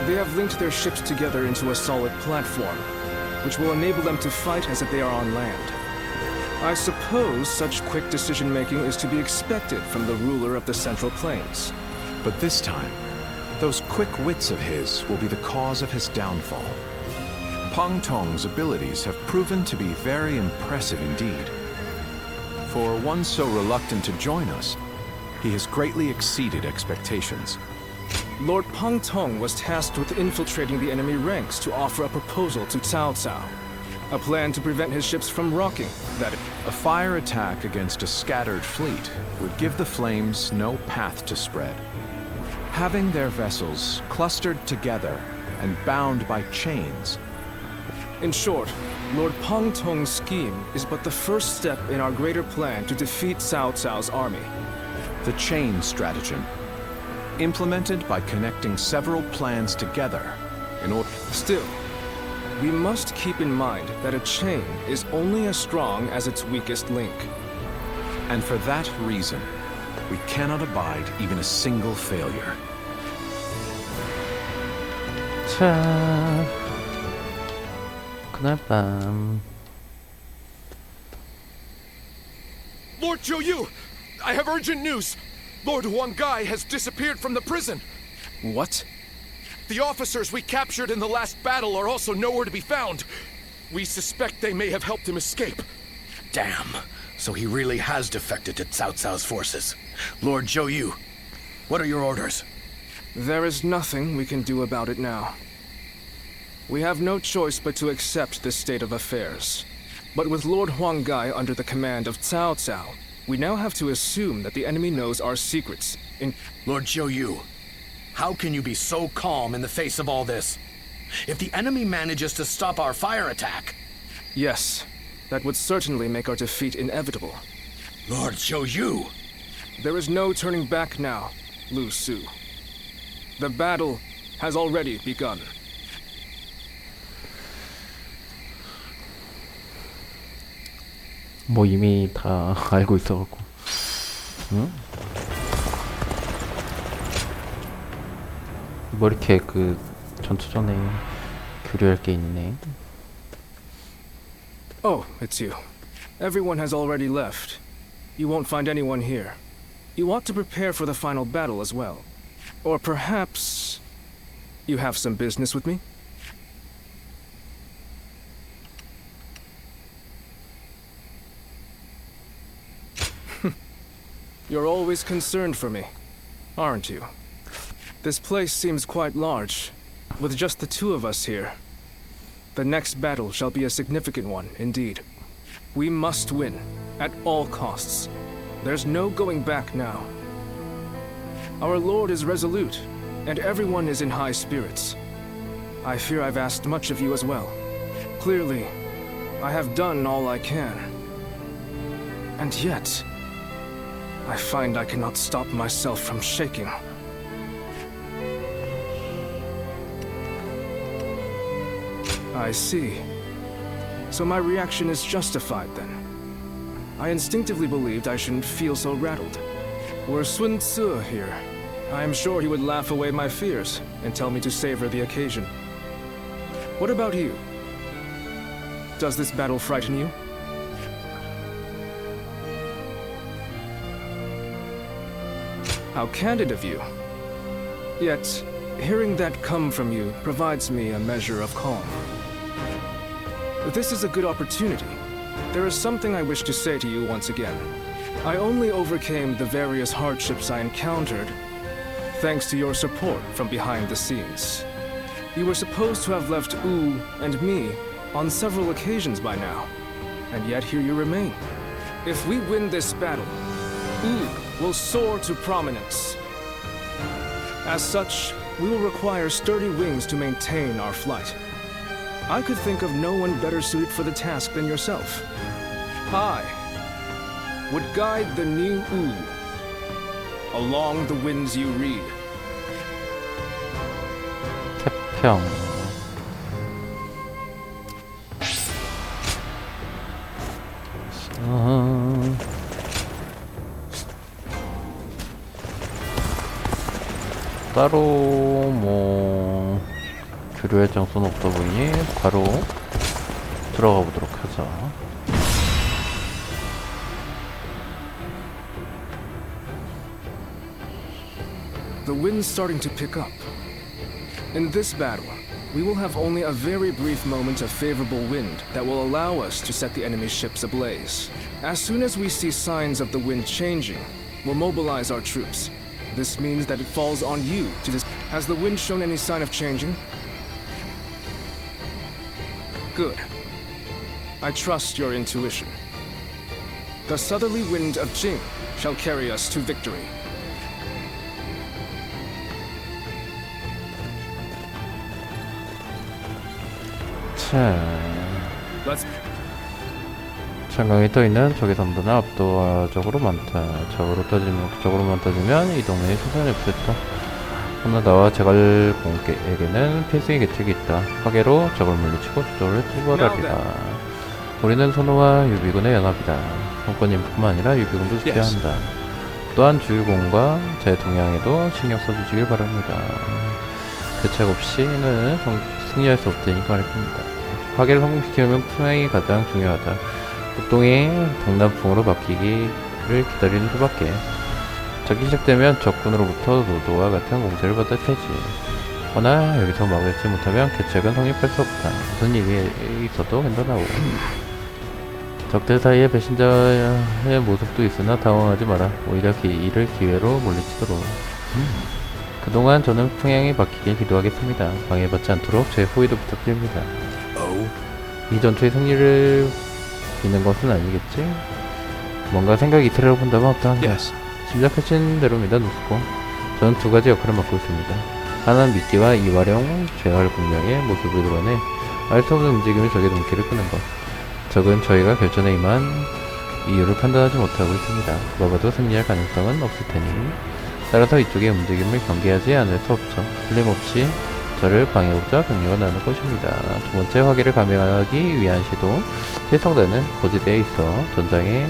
They have linked their ships together into a solid platform, which will enable them to fight as if they are on land. I suppose such quick decision-making is to be expected from the ruler of the Central Plains. But this time, those quick wits of his will be the cause of his downfall. Pang Tong's abilities have proven to be very impressive indeed. For one so reluctant to join us, he has greatly exceeded expectations. Lord Pang Tong was tasked with infiltrating the enemy ranks to offer a proposal to Cao Cao. A plan to prevent his ships from rocking, that is. A fire attack against a scattered fleet would give the flames no path to spread. Having their vessels clustered together and bound by chains. In short, Lord Pang Tong's scheme is but the first step in our greater plan to defeat Cao Cao's army. The chain stratagem, implemented by connecting several plans together in order... Still, we must keep in mind that a chain is only as strong as its weakest link. And for that reason, we cannot abide even a single failure. 자, 그날 밤. Lord Zhou, I have urgent news. Lord Huanggai has disappeared from the prison. What? The officers we captured in the last battle are also nowhere to be found. We suspect they may have helped him escape. Damn. So he really has defected to Cao Cao's forces. Lord Zhou, what are your orders? There is nothing we can do about it now. We have no choice but to accept this state of affairs. But with Lord Huanggai under the command of Cao Cao, we now have to assume that the enemy knows our secrets. Lord Zhou, how can you be so calm in the face of all this? If the enemy manages to stop our fire attack... Yes, that would certainly make our defeat inevitable. Lord Zhou! There is no turning back now, Lu Su. The battle has already begun. 뭐 이미 다 알고 있어갖고. 응? 뭐 이렇게 그 전투 전에 교류할 게 있네. Oh, it's you. Everyone has already left. You won't find anyone here. You ought to prepare for the final battle as well. Or perhaps you have some business with me? You're always concerned for me, aren't you? This place seems quite large, with just the two of us here. The next battle shall be a significant one, indeed. We must win, at all costs. There's no going back now. Our lord is resolute, and everyone is in high spirits. I fear I've asked much of you as well. Clearly, I have done all I can. And yet, I find I cannot stop myself from shaking. I see. So my reaction is justified then. I instinctively believed I shouldn't feel so rattled. Were Sun Tzu here, I am sure he would laugh away my fears and tell me to savor the occasion. What about you? Does this battle frighten you? How candid of you. Yet, hearing that come from you provides me a measure of calm. This is a good opportunity. There is something I wish to say to you once again. I only overcame the various hardships I encountered thanks to your support from behind the scenes. You were supposed to have left Wu and me on several occasions by now, and yet here you remain. If we win this battle, Wu will soar to prominence. As such, we will require sturdy wings to maintain our flight. I could think of no one better suited for the task than yourself. I would guide the new Wu along the winds you read. 태평. 따로 뭐 교류할 장소는 없어 보이니 바로 들어가 보도록 하자. The wind's starting to pick up. In this battle, we will have only a very brief moment of favorable wind that will allow us to set the enemy's ships ablaze. As soon as we see signs of the wind changing, we'll mobilize our troops. This means that it falls on you to Has the wind shown any sign of changing? Good. I trust your intuition. The southerly wind of Jing shall carry us to victory. 창강이 떠있는 적의 선두는 압도적으로 많다. 적으로만 따지면 이 동네의 수산이 없겠다. 그러나 나와 제갈공에게는 필수의 계책이 있다. 화계로 적을 물리치고 주적을 투벌하리라. 우리는 선호와 유비군의 연합이다. 성권님뿐만 아니라 유비군도 지켜야 한다. 또한 주유공과 제 동향에도 신경 써주시길 바랍니다. 계책 없이는 승리할 수 없다니까 말일 겁니다. 화계를 성공시키려면 풍향이 가장 중요하다. 북동이 동남풍으로 바뀌기를 기다리는 수밖에. 적이 시작되면 적군으로부터 노도와 같은 공세를 받을 테지. 허나 여기서 막지 못하면 계책은 성립할 수 없다. 무슨 일이 있어도 괜찮다고. 적들 사이에 배신자의 모습도 있으나 당황하지 마라. 오히려 이를 기회로 몰리치도록. 그동안 저는 풍향이 바뀌길 기도하겠습니다. 방해받지 않도록 제 호의도 부탁드립니다. 이 전투의 승리를 비는 것은 아니겠지? 뭔가 생각이 이틀을 본다면 어떠한가? 짐작하신 대로 믿어놓고 저는 두 가지 역할을 맡고 있습니다. 하나는 미끼와 이화령 죄할 공명의 모습을 드러내 알 수 없는 움직임을 적의 눈길을 끄는 것. 적은 저희가 결전에 임한 이유를 판단하지 못하고 있습니다. 먹어도 승리할 가능성은 없을 테니 따라서 이쪽의 움직임을 경계하지 않을 수 없죠. 틀림없이 저를 방해하고자 병력을 나눌 것입니다. 두 번째 화기를 감행하기 위한 시도. 필성대는 고지대에 있어 전장에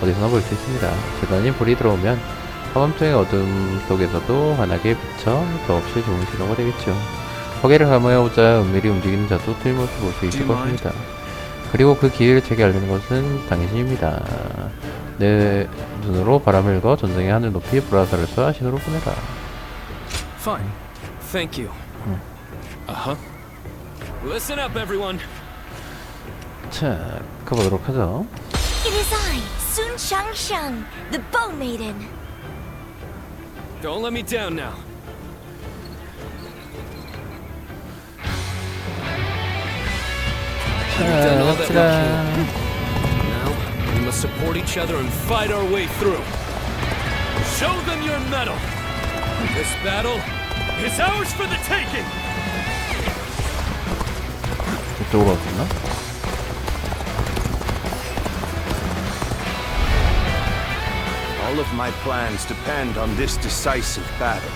어디서나 볼 수 있습니다. 재단이 불이 들어오면 화감증의 어둠 속에서도 환하게 비쳐 더없이 좋은 신호가 되겠죠. 화기를 감행하고자 은밀히 움직이는 자도 틀림없이 볼 수 있을 것입니다. 그리고 그 기회를 제게 알리는 것은 당신입니다. 내 눈으로 바람을 읽어 전쟁의 하늘 높이 불화살을 쏴 신호를 보내라. Fine. Thank you. Listen up, everyone. 자, 가보도록 하죠. It is I, Sun Shangshang, the Bow Maiden. Don't let me down now. We've done all that we can. Now, we must support each other and fight our way through. Show them your mettle. This battle is ours for the taking. 이쪽으로 왔나? All of my plans depend on this decisive battle.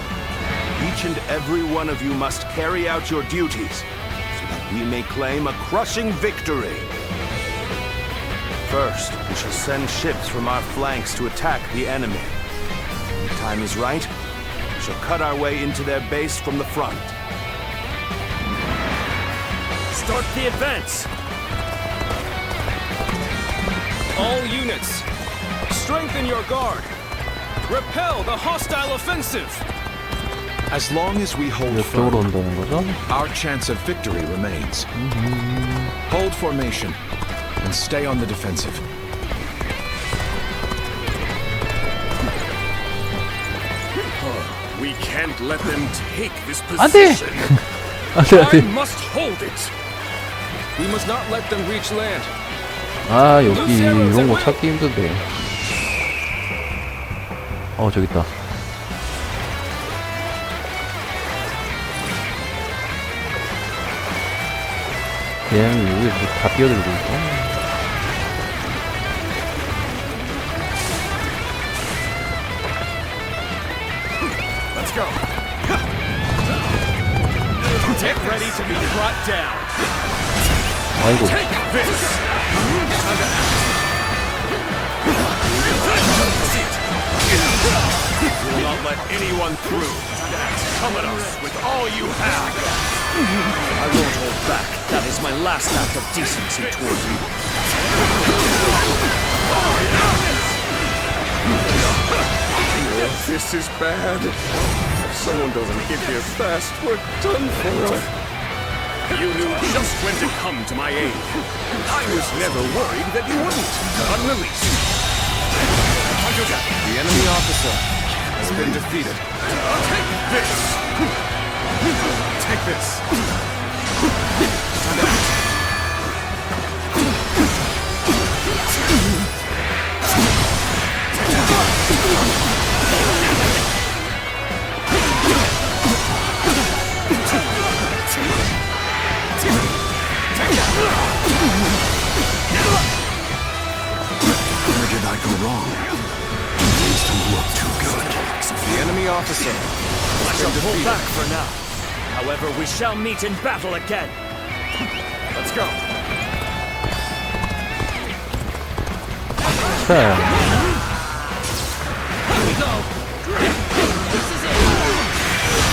Each and every one of you must carry out your duties, so that we may claim a crushing victory. First, we shall send ships from our flanks to attack the enemy. When the time is right, we shall cut our way into their base from the front. Start the advance! All units, strengthen your guard. Repel the hostile offensive. As long as we hold firm, our chance of victory remains. Hold formation and stay on the defensive. We can't let them take this position. I must hold it. We must not let them reach land. 아, 여기 이런 거 찾기 힘든데. 저기 있다. 얘는 여기 다 뛰어들고 있어. Let's go. Get ready to be brought down. 아이고. Take this. Will not let anyone through. Come at us with all you have. I won't hold back. That is my last act of decency toward you. This is bad. If someone doesn't get here fast, we're done for. You knew just when to come to my aid. I was never worried that you wouldn't. Unreleased. The enemy officer has been defeated. Take this! Take this! Where did I go wrong? It begins to look too good. The enemy officer has I shall pull back for now. However, we shall meet in battle again. Let's go. 자, Here we go. This is it.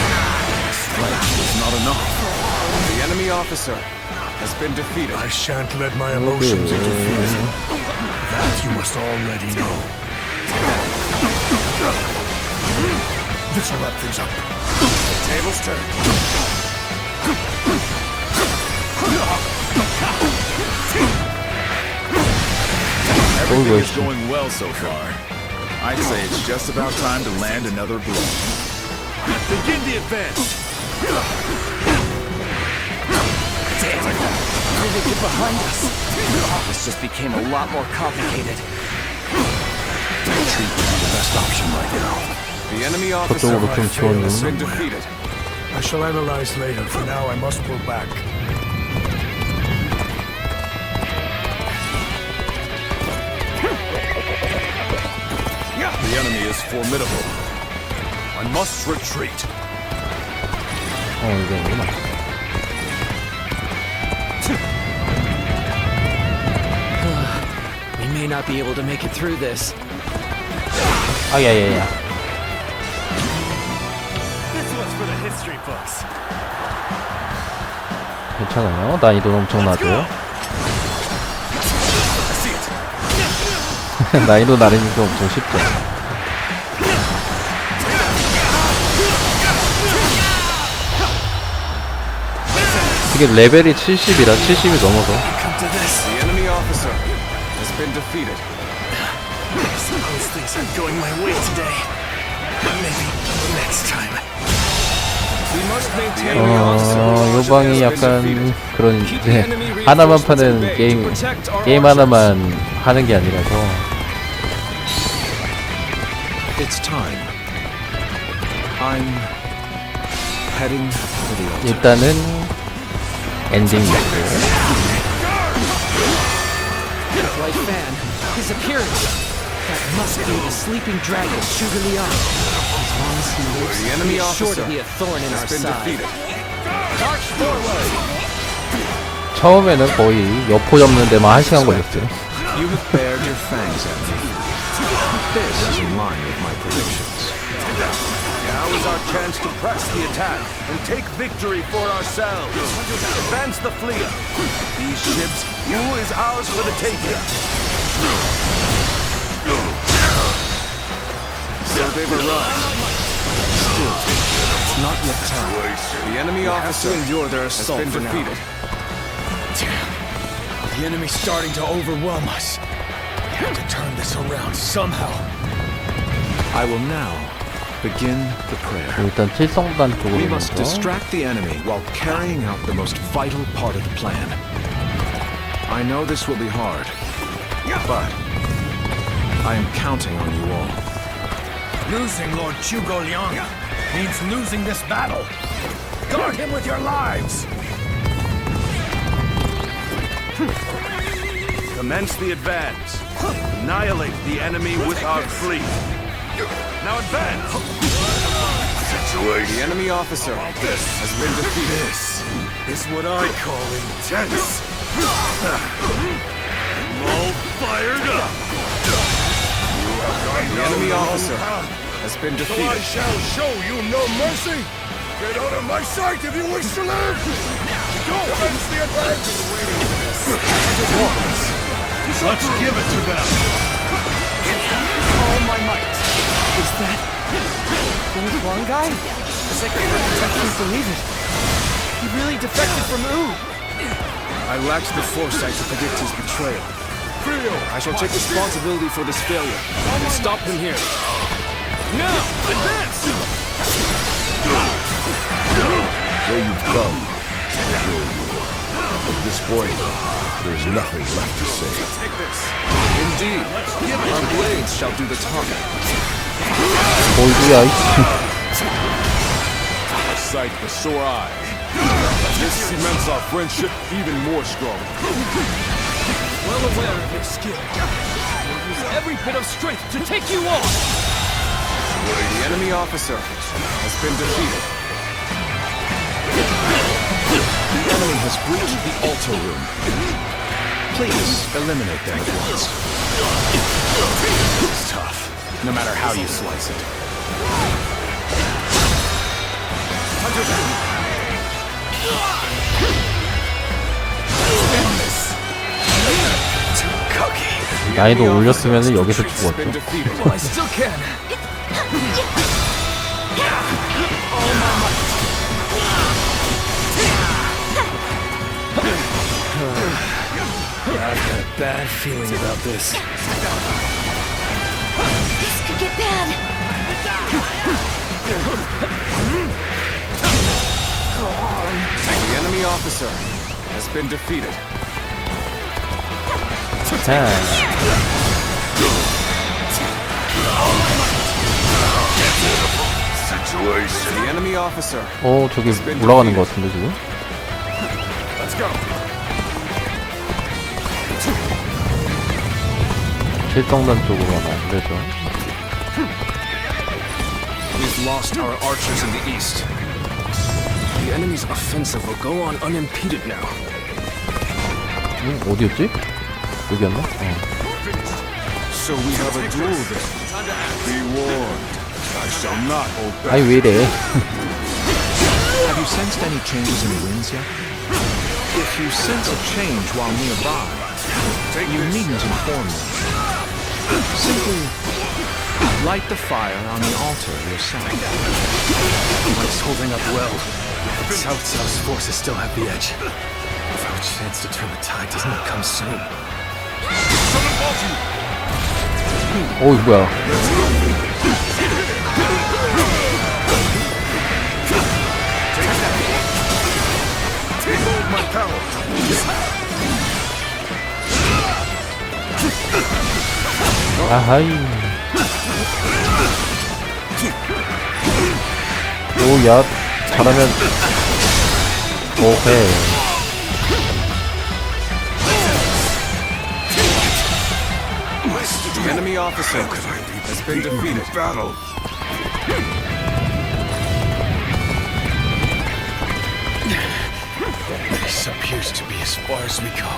Strength is not enough. The enemy officer has been defeated. I shan't let my emotions interfere. That you must already know. This'll wrap things up. Tables turn. Everything is going well so far. I'd say it's just about time to land another blow. Begin the advance. Damn it! How did they get behind us? This just became a lot more complicated. Retreat would be the best option right now. The enemy officer 저쪽으로 좀 지원요. has been defeated. I shall analyze later. For now, I must pull back. The enemy is formidable. I must retreat. 이거구나. We may not be able to make it through this. 야야야. This one's for the history books. 괜찮아요. 난이도는 엄청 낮아요. 난이도 낮으니까 엄청 쉽죠. 이게 레벨이 70이라 70이 넘어서. The enemy officer has been defeated. Suppose things aren't going my way today. Maybe next time. We must maintain the officer. 요 방이 약간 그런 이제 하나만 파는 게임 하나만 하는 게 아니라서. It's time. I'm heading for the altar. 일단은 엔딩 뮤직. White fan, his appearance. That must be the sleeping dragon, Sugar Liang. As long as he lives, The enemy he is sure to officer be a thorn in our has been side. defeated. March forward. 처음에는 거의 여포 잡는 데만 1시간 걸렸어요. You have bared your fangs at me. This is in line with my predictions. Now is our chance to press the attack and take victory for ourselves. Advance the fleet. These ships, you is ours for the taking. So they've arrived. Still, it's not yet time. The enemy officer to endure their has assault been for now. defeated. The enemy's starting to overwhelm us. We have to turn this around somehow. I will now begin the prayer. 일단 칠성단 쪽으로 We must 가서 distract the enemy while carrying out the most vital part of the plan. I know this will be hard, but I am counting on you all. Losing Lord Zhuge Liang means losing this battle. Guard him with your lives. Commence the advance. Annihilate the enemy with our fleet. Now advance! The enemy officer has been defeated. This is what I call intense. I'm all fired up. The enemy officer has been So I defeated. shall show you no mercy. Get out of my sight if you wish to live. Go commence the advance. Let's give it to them. All my might. Is that the Huang guy? I can't believe it. He really defected from Wu. I lacked the foresight to predict his betrayal. I shall take responsibility for this failure and stop him here. Now, advance! So you've come. At this point, there's nothing left to say. Take this. Indeed, our blades shall do the talking. 어이구야 이씨. Sight for sore eyes. This cements our friendship even more strong. Well aware of your skill. We'll use every bit of strength to take you on! The enemy officer has been defeated. The enemy has breached the altar room. Please eliminate them at once. It's tough, no matter how you slice it. 난이도 올렸으면 여기서 죽었죠. Well, I still can. I've got a bad feeling about this. This could get bad. The enemy officer has been defeated. The enemy officer. 저기 올라가는 것 같은데 지금? Let's go. 실성단 쪽으로 가면 안 되죠. We've lost our archers in the east. The enemy's offensive will go on unimpeded now. 어디였지? 여기였나? So we have a duel then. Be warned. I shall not hold back. 아이 왜 이래? Have you sensed any changes in the winds yet? If you sense a change while nearby, you needn't inform me. Simply light the fire on the altar yourself. It's holding up well. South South's forces still have the edge. If our chance to turn the tide does not come soon. 오, 이거 뭐야? 아하이. 오, 야, 잘하면 오케이. The enemy officer has been defeated. Battle. This appears to be as far as we go.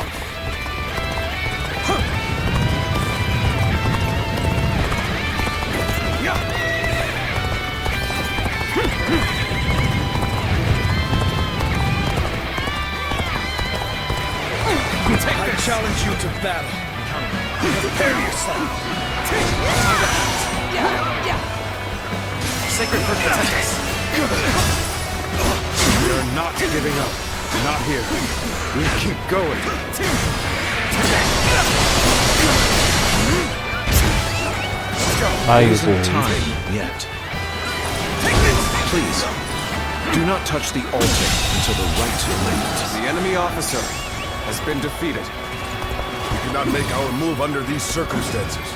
I challenge you to battle. Prepare yourself. Sacred Hook protect us. We are not giving up. Not here. We keep going. It isn't time yet. Please, do not touch the altar until the right moment. The enemy officer has been defeated. We cannot make our move under these circumstances.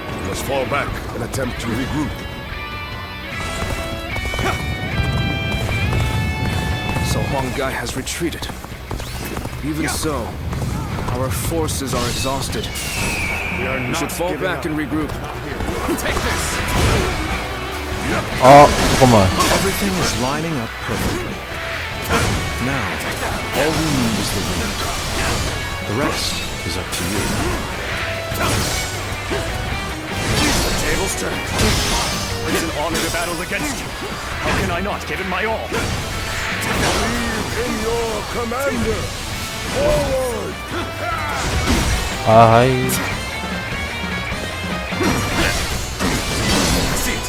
We must fall back and attempt to regroup. So Huang Gai has retreated. Even so, our forces are exhausted. We should fall back and regroup. Take this. 잠깐만. Everything is lining up perfectly. Now, all we need is the wind. The rest is up to you. The tables turn. It's an honor to battle against you. How can I not give it my all? Believe in your commander. Forward! 아하이. See it.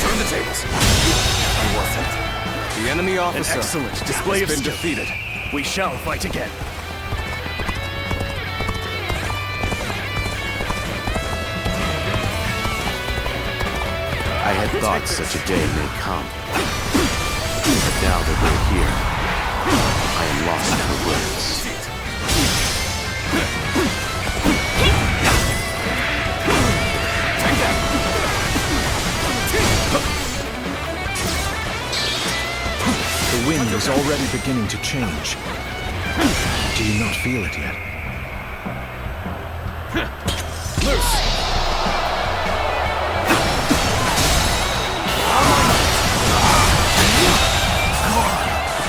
Turn the tables. Unworth it. The enemy officer An excellent display has of been skill. defeated. We shall fight again. I had thought such a day may come. But now that we're here, I am lost for words. is already beginning to change. Do you not feel it yet? Loose!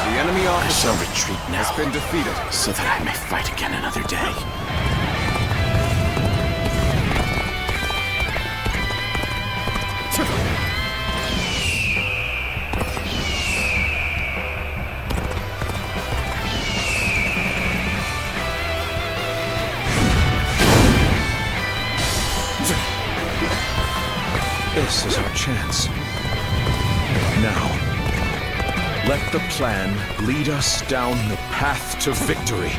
The enemy officer retreat now, has been defeated, so that I may fight again another day. This is our chance. Now, let the plan lead us down the path to victory.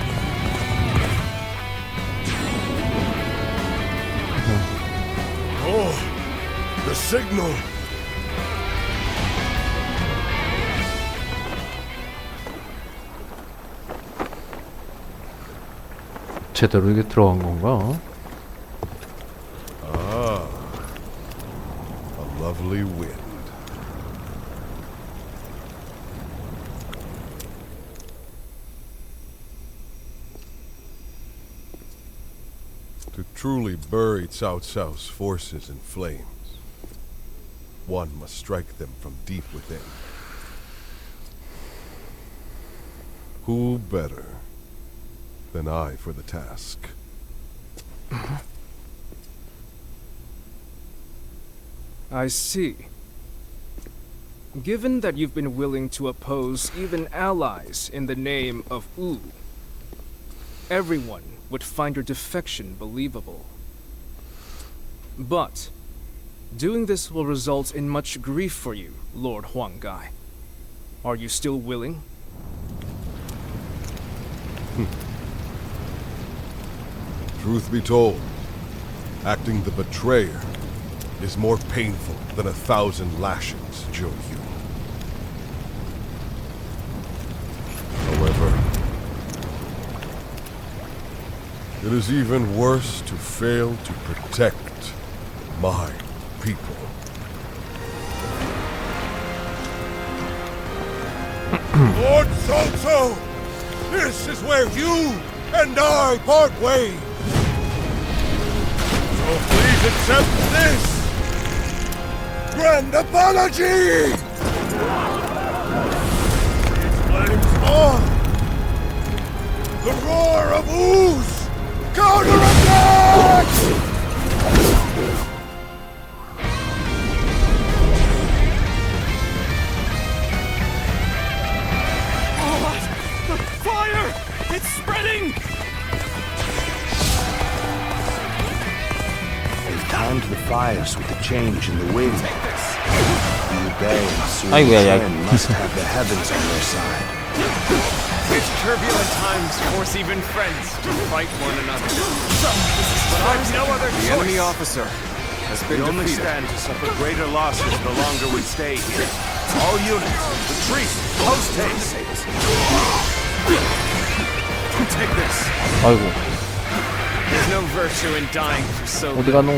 Oh, the signal! 제대로 이게 들어간 건가? Ah, a lovely wind. To truly bury Cao Cao's forces in flames, one must strike them from deep within. Who better than I for the task? I see. Given that you've been willing to oppose even allies in the name of Wu, everyone would find your defection believable. But doing this will result in much grief for you, Lord Huanggai. Are you still willing? Truth be told, acting the betrayer is more painful than 1,000 lashings, Zhou Yu. However, it is even worse to fail to protect my people. Lord Cao Cao, this is where you and I part ways. So please accept this grand apology! These flames on! The roar of ooze! Counterattack! The fire! It's spreading! They've timed the fires with the change in the wind. Liu Bei and Sun 아이고야, 야. Quan must have the heavens on their side. These turbulent times force even friends to fight one another. But I've no other choice. The enemy officer has been We only defeated. stand to suffer greater losses the longer we stay here. All units, retreat, post haste. Take this. 아이고, There's no virtue in dying for so 어디 가노?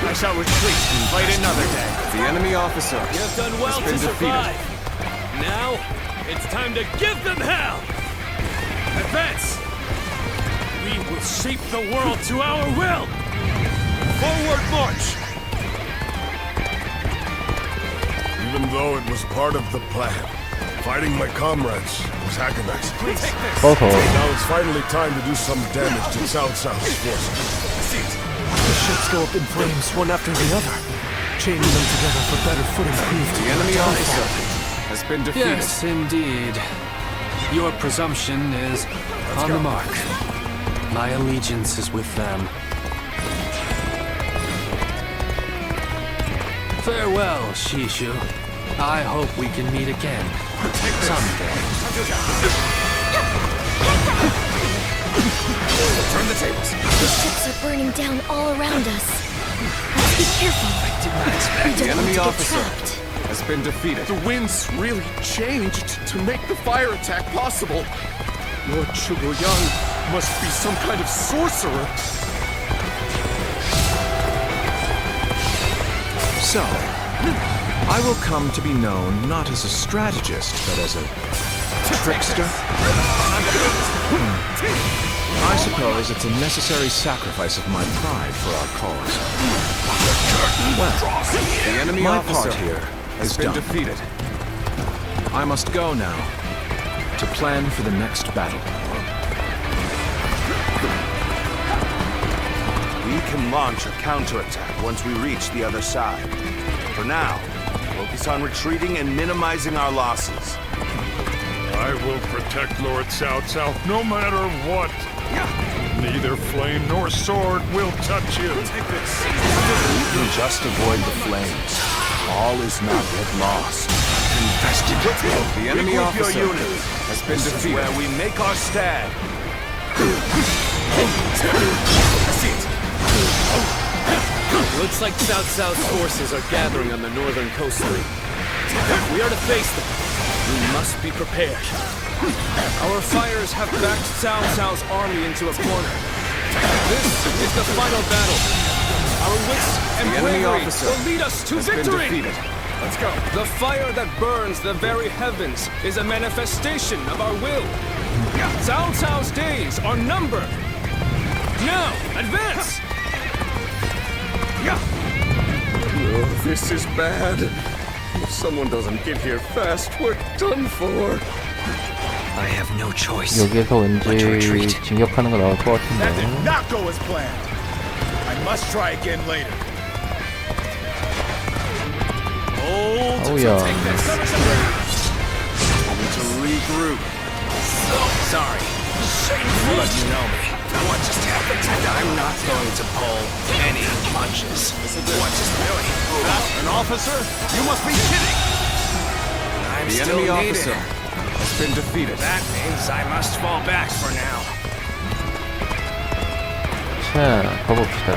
I shall retreat and fight another day. The enemy officer You have done well has been to defeated. survive. Now, it's time to give them hell! Advance! We will shape the world to our will! Forward march! Even though it was part of the plan, fighting my comrades was agonizing. 서서 Now it's finally time to do some damage to Cao Cao's forces. The ships go up in flames, one after the other. Chaining them together for better footing proved The enemy officer has been defeated. Yes, indeed. Your presumption is on the mark. My allegiance is with them. Farewell, Shishu. I hope we can meet again someday. Turn the tables. The ships are burning down all around us. Let's be careful. We The don't enemy want to get officer trapped. has been defeated. The winds really changed to make the fire attack possible. Lord Chugoyang must be some kind of sorcerer. So, I will come to be known not as a strategist, but as a trickster. I suppose it's a necessary sacrifice of my pride for our cause. Well, The enemy my officer part here has is been done. defeated. I must go now to plan for the next battle. We can launch a counterattack once we reach the other side. For now, focus on retreating and minimizing our losses. I will protect Lord Cao Cao no matter what. Neither flame nor sword will touch you. We can just avoid the flames. All is not yet lost. The enemy Regroup officer your units. has been This is defeated. where we make our stand. Looks like Cao Cao's forces are gathering on the northern coastline. If we are to face them, we must be prepared. Our fires have backed Cao Cao's army into a corner. This is the final battle. Our wits and The enemy bravery officer will lead us to has been victory. defeated. Let's go. The fire that burns the very heavens is a manifestation of our will. Cao Cao's days are numbered. Now, advance! Oh, this is bad. If someone doesn't get here fast, we're done for. I have no choice. 여기에서 왠지 진격하는 거 나올 것 That did 같은데. not go as planned. I must try again later. 어우야. To regroup. Sorry. But you know me. What just happened? I'm not going to pull any punches. What just really? An officer? You must be kidding! I'm The still enemy needed. officer has been defeated. That means I must fall back for now. 자, 가봅시다.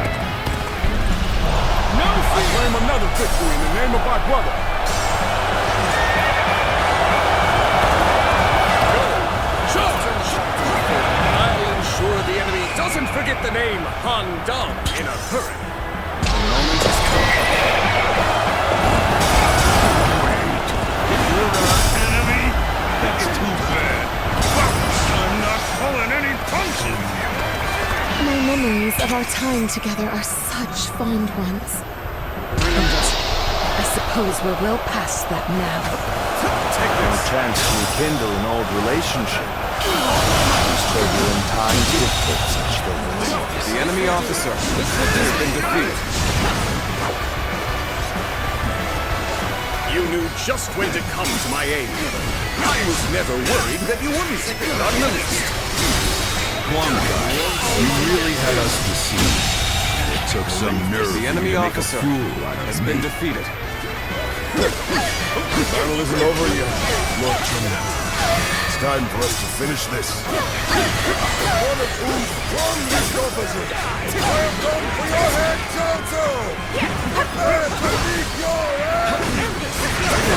No fear! I claim another victory in the name of my brother. I'll ensure the enemy doesn't forget the name Han Dong in a hurry. The moment has come. You're our enemy? That's too bad. I'm not pulling any punches. My memories of our time together are such fond ones. And I suppose we're well past that now. Take no chance to rekindle an old relationship. These turbulent times dictate such things. The enemy officer has been defeated. You knew just when to come to my aid. I was never worried that you wouldn't. Not in the least. Huang Gai, you really had us deceived. It took some nerve The enemy to make a officer fool out of has me. been defeated. The battle isn't over yet, Lord General. It's time for us to finish this. One of whose strongest officers. I have come for your head, Cao Cao! Prepare to meet your end!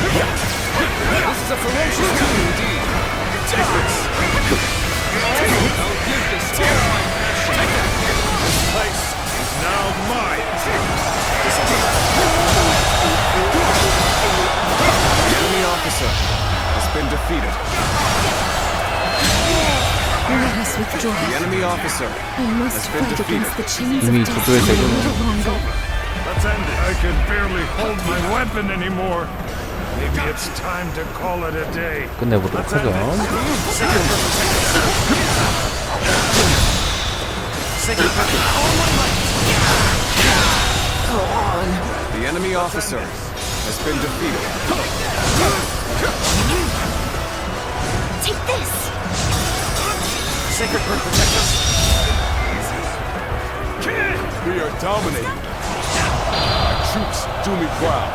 This is a ferocious battle indeed. Take this. I'll give this all my passion. This place is now mine. The enemy officer has been defeated. Let us withdraw. The enemy officer I must has been fight defeated. against the chains 이미 of 저쪽에 destiny a 대고 little longer. Let's end it. I can barely hold my weapon anymore. Maybe it's time to call it a day. 끝내보도록 하죠. The enemy officer has been defeated. Take this! Sacred Bird protect us. We are dominating. Our troops do me proud.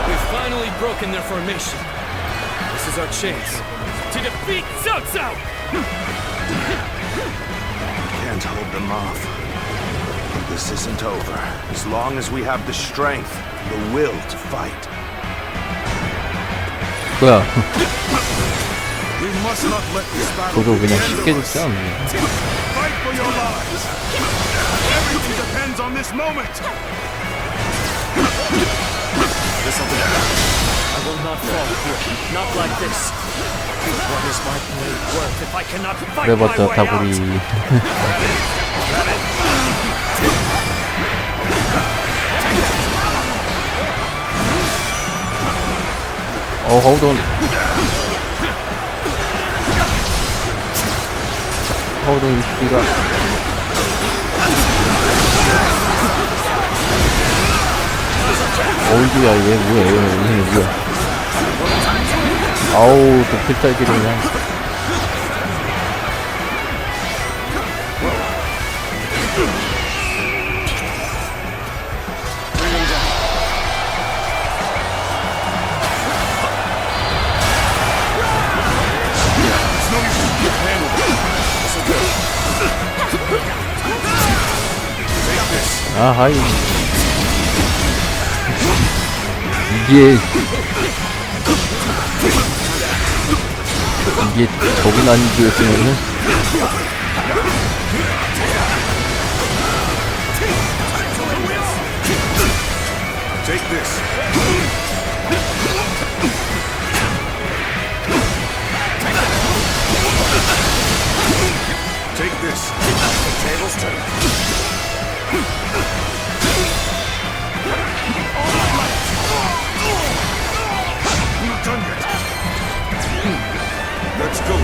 We've finally broken their formation. This is our chance to defeat Cao Cao! Can't hold them off. But this isn't over. As long as we have the strength, the will to fight. 뭐야? We must not let this battle 저도 그냥 end 쉽게 on 죽지 us. 않네. Fight for your lives. Everything depends on this moment. This'll do. I will not fall here. Not like this. What is my blade worth if I cannot fight my 그래봤자 way out? 다구리. hold on. Hold on, speed up. 어이구야, 얘 뭐야. 아우, 또 필살기를 그냥. 아하이. 이게 적은 난이도였으면은 Take this. Take this. The tables turn. Not done yet. Let's go.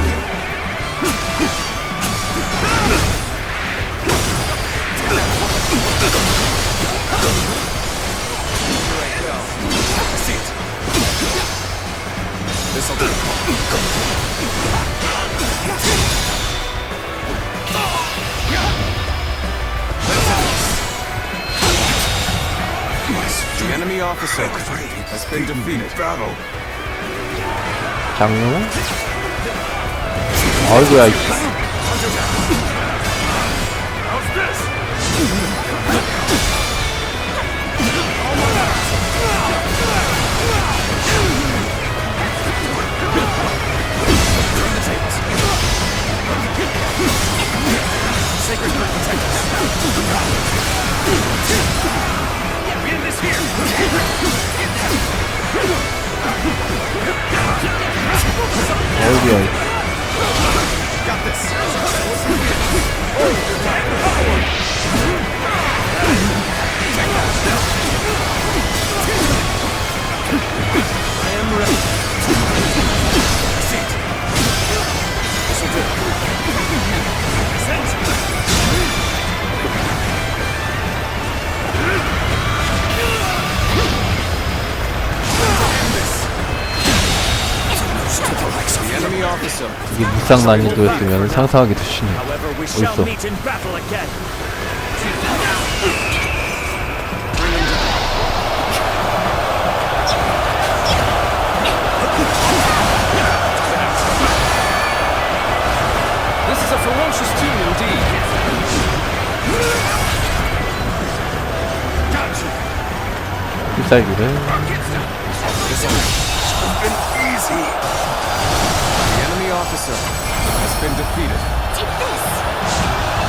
This'll do. The enemy officer has been defeated. Battle. 장르? 아이고야, 이씨. How's this? Sacred Earth protect us. We end this here. 어이구야. Got this. I am ready. Seat. This'll do. Send. The enemy officer. 이게 무쌍 난이도였으면 상상하기도 쉽네. However, we shall 어딨어? meet in battle again. This is a ferocious tune indeed. 필살기를. Easy. The enemy officer has been defeated. Take this!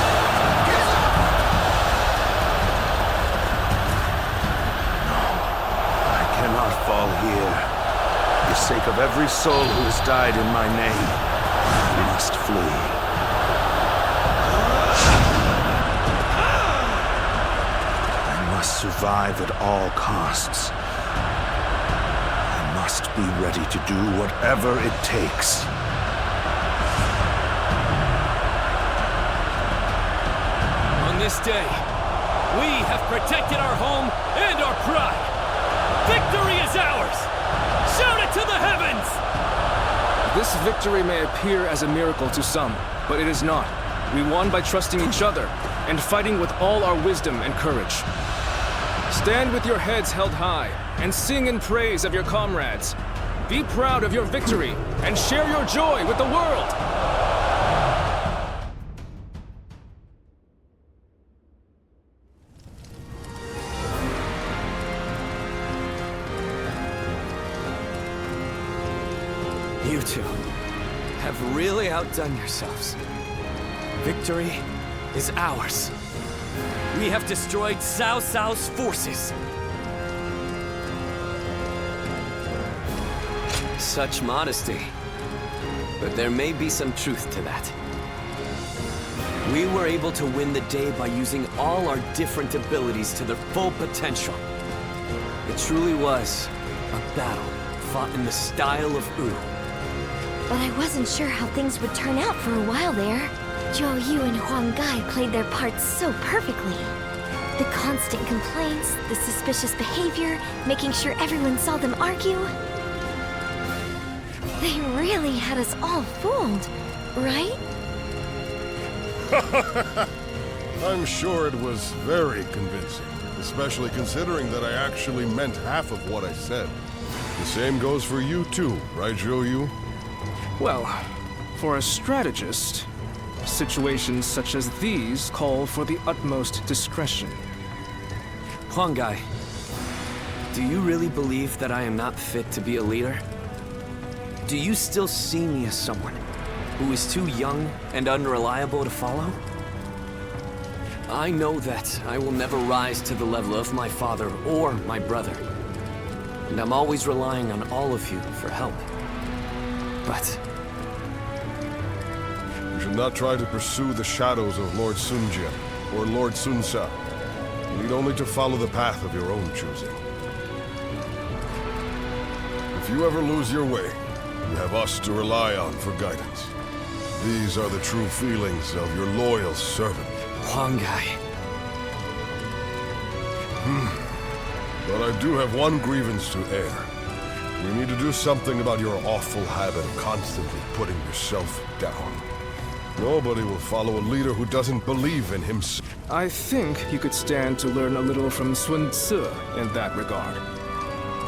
I cannot fall here. For the sake of every soul who has died in my name, I must flee. I must survive at all costs. I must be ready to do whatever it takes. On this day, we have protected our home and our pride. Victory is ours! Shout it to the heavens! This victory may appear as a miracle to some, but it is not. We won by trusting each other and fighting with all our wisdom and courage. Stand with your heads held high and sing in praise of your comrades. Be proud of your victory and share your joy with the world. You two. have really outdone yourselves. Victory is ours. We have destroyed Cao Cao's forces. Such modesty. But there may be some truth to that. We were able to win the day by using all our different abilities to their full potential. It truly was a battle fought in the style of Wu. But I wasn't sure how things would turn out for a while there. Zhou Yu and Huang Gai played their parts so perfectly. The constant complaints, the suspicious behavior, making sure everyone saw them argue. They really had us all fooled, right? I'm sure it was very convincing, especially considering that I actually meant half of what I said. The same goes for you too, right, Zhou Yu? Well, for a strategist, situations such as these call for the utmost discretion. Huang Gai, do you really believe that I am not fit to be a leader? Do you still see me as someone who is too young and unreliable to follow? I know that I will never rise to the level of my father or my brother. And I'm always relying on all of you for help. But you should not try to pursue the shadows of Lord Sun Jian or Lord Sun Sa. You need only to follow the path of your own choosing. If you ever lose your way, you have us to rely on for guidance. These are the true feelings of your loyal servant. Huang Gai. But I do have one grievance to air. You need to do something about your awful habit of constantly putting yourself down. Nobody will follow a leader who doesn't believe in himself. I think you could stand to learn a little from Sun Tzu in that regard.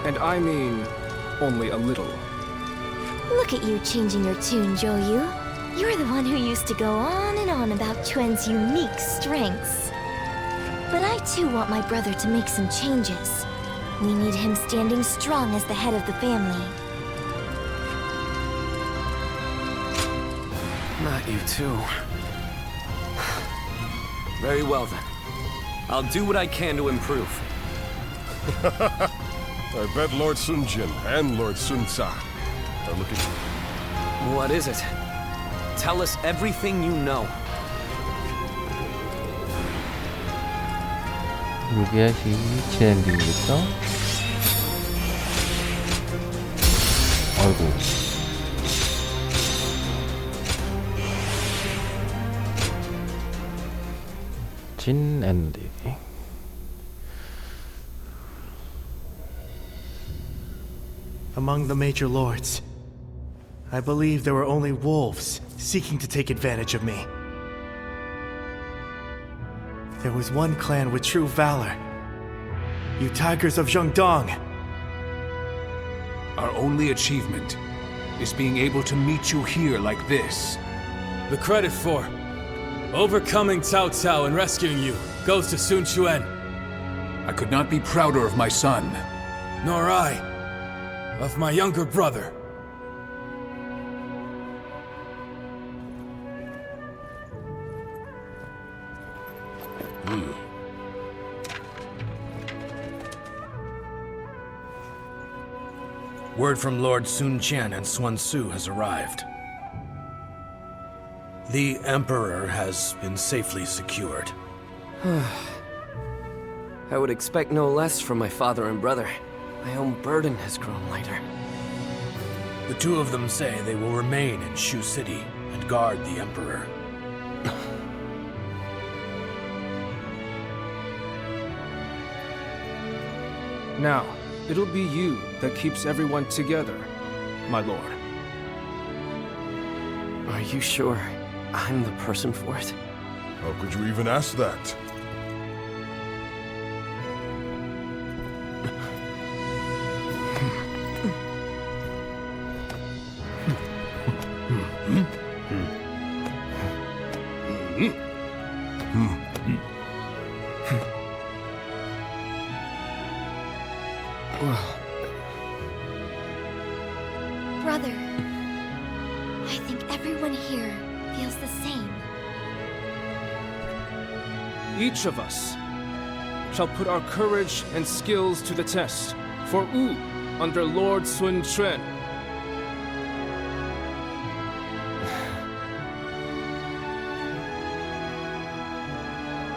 And I mean, only a little. Look at you changing your tune, Zhou Yu. You're the one who used to go on and on about Quen's unique strengths. But I too want my brother to make some changes. We need him standing strong as the head of the family. Not you too. Very well then. I'll do what I can to improve. I bet Lord Sun Jian and Lord Sun Sa are looking... What is it? Tell us everything you know. 유비아시 진행중이겠죠? 아이고. 진 엔딩. Among the major lords, I believe there were only wolves seeking to take advantage of me. There was one clan with true valor. You tigers of Zhengdong. Our only achievement is being able to meet you here like this. The credit for overcoming Cao Cao and rescuing you goes to Sun Quan. I could not be prouder of my son. Nor I, of my younger brother. Word from Lord Sun Jian and Sun Tzu has arrived. The Emperor has been safely secured. I would expect no less from my father and brother. My own burden has grown lighter. The two of them say they will remain in Shu City and guard the Emperor. Now, it'll be you that keeps everyone together, my lord. Are you sure I'm the person for it? How could you even ask that? Brother, I think each of us shall put our courage and skills to the test for Wu under Lord Sun Quan.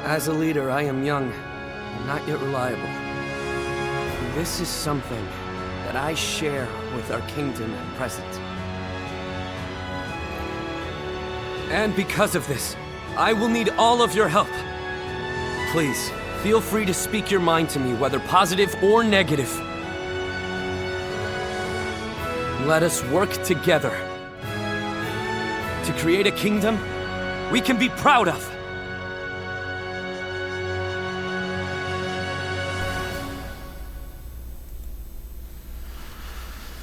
As a leader, I am young, and not yet reliable. This is something that I share with our kingdom at present. And because of this, I will need all of your help. Please, feel free to speak your mind to me, whether positive or negative. Let us work together to create a kingdom we can be proud of.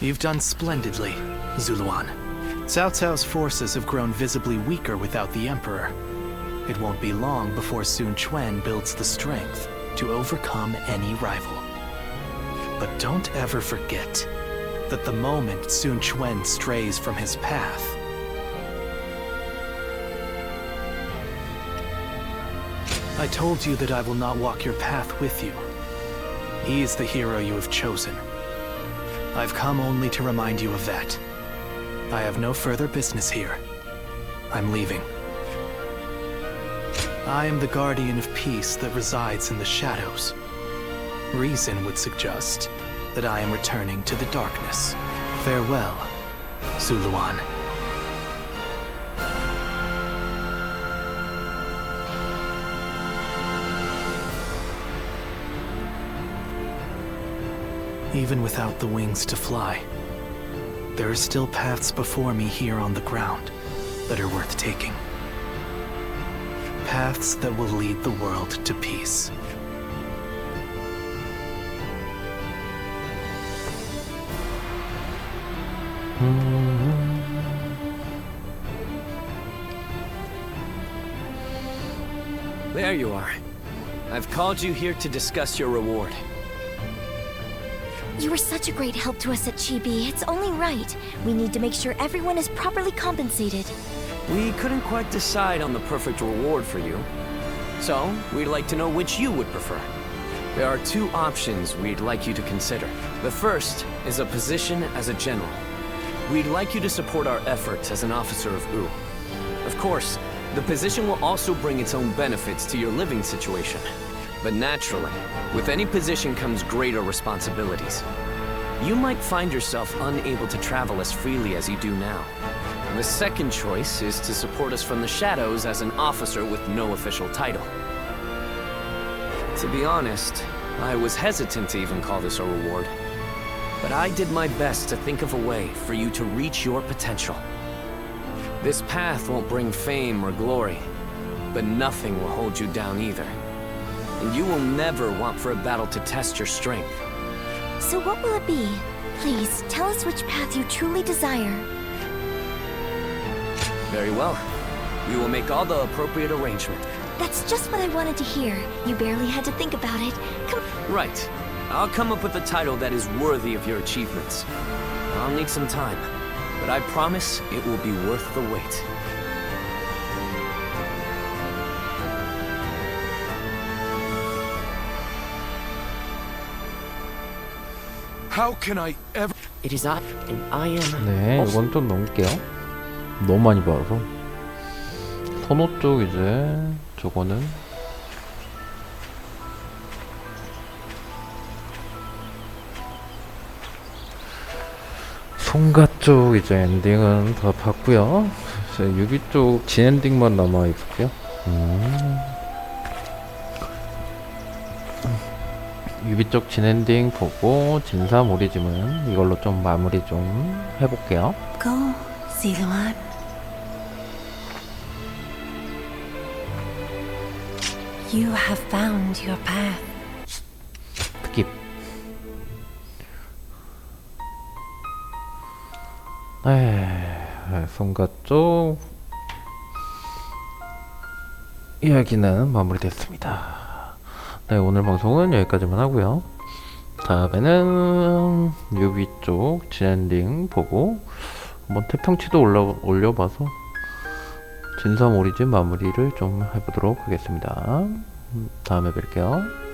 You've done splendidly, Zuluan. Cao Cao's forces have grown visibly weaker without the Emperor. It won't be long before Sun Quan builds the strength to overcome any rival. But don't ever forget that the moment Sun Quan strays from his path, I told you that I will not walk your path with you. He is the hero you have chosen. I've come only to remind you of that. I have no further business here. I'm leaving. I am the guardian of peace that resides in the shadows. Reason would suggest that I am returning to the darkness. Farewell, Zuluan. Even without the wings to fly, there are still paths before me here on the ground that are worth taking. Paths that will lead the world to peace. There you are. I've called you here to discuss your reward. You were such a great help to us at Chibi. It's only right. We need to make sure everyone is properly compensated. We couldn't quite decide on the perfect reward for you. So, we'd like to know which you would prefer. There are two options we'd like you to consider. The first is a position as a general. We'd like you to support our efforts as an officer of Wu. Of course, the position will also bring its own benefits to your living situation. But naturally, with any position comes greater responsibilities. You might find yourself unable to travel as freely as you do now. The second choice is to support us from the shadows as an officer with no official title. To be honest, I was hesitant to even call this a reward. But I did my best to think of a way for you to reach your potential. This path won't bring fame or glory, but nothing will hold you down either. And you will never want for a battle to test your strength. So what will it be? Please, tell us which path you truly desire. Very well. We will make all the appropriate arrangements. That's just what I wanted to hear. You barely had to think about it. Come. Right. I'll come up with a title that is worthy of your achievements. I'll need some time, but I promise it will be worth the wait. How can I ever? It is I, and I am. 네, 이건 좀 넘길게요. 너무 많이 봐서. 선호 쪽 이제 저거는 송가 쪽 이제 엔딩은 다 봤고요. 이제 유비 쪽 진엔딩만 남아 있고요. 유비 쪽 진엔딩 보고 진삼 오리짐은 이걸로 좀 마무리 좀 해볼게요. Go, Zuluan. You have found your path. 스킵. 네, 송가 쪽 이야기는 마무리됐습니다. 네, 오늘 방송은 여기까지만 하고요. 다음에는 유비 쪽 진엔딩 보고 한번 태평치도 올려봐서 진삼 오리진 마무리를 좀 해보도록 하겠습니다. 다음에 뵐게요.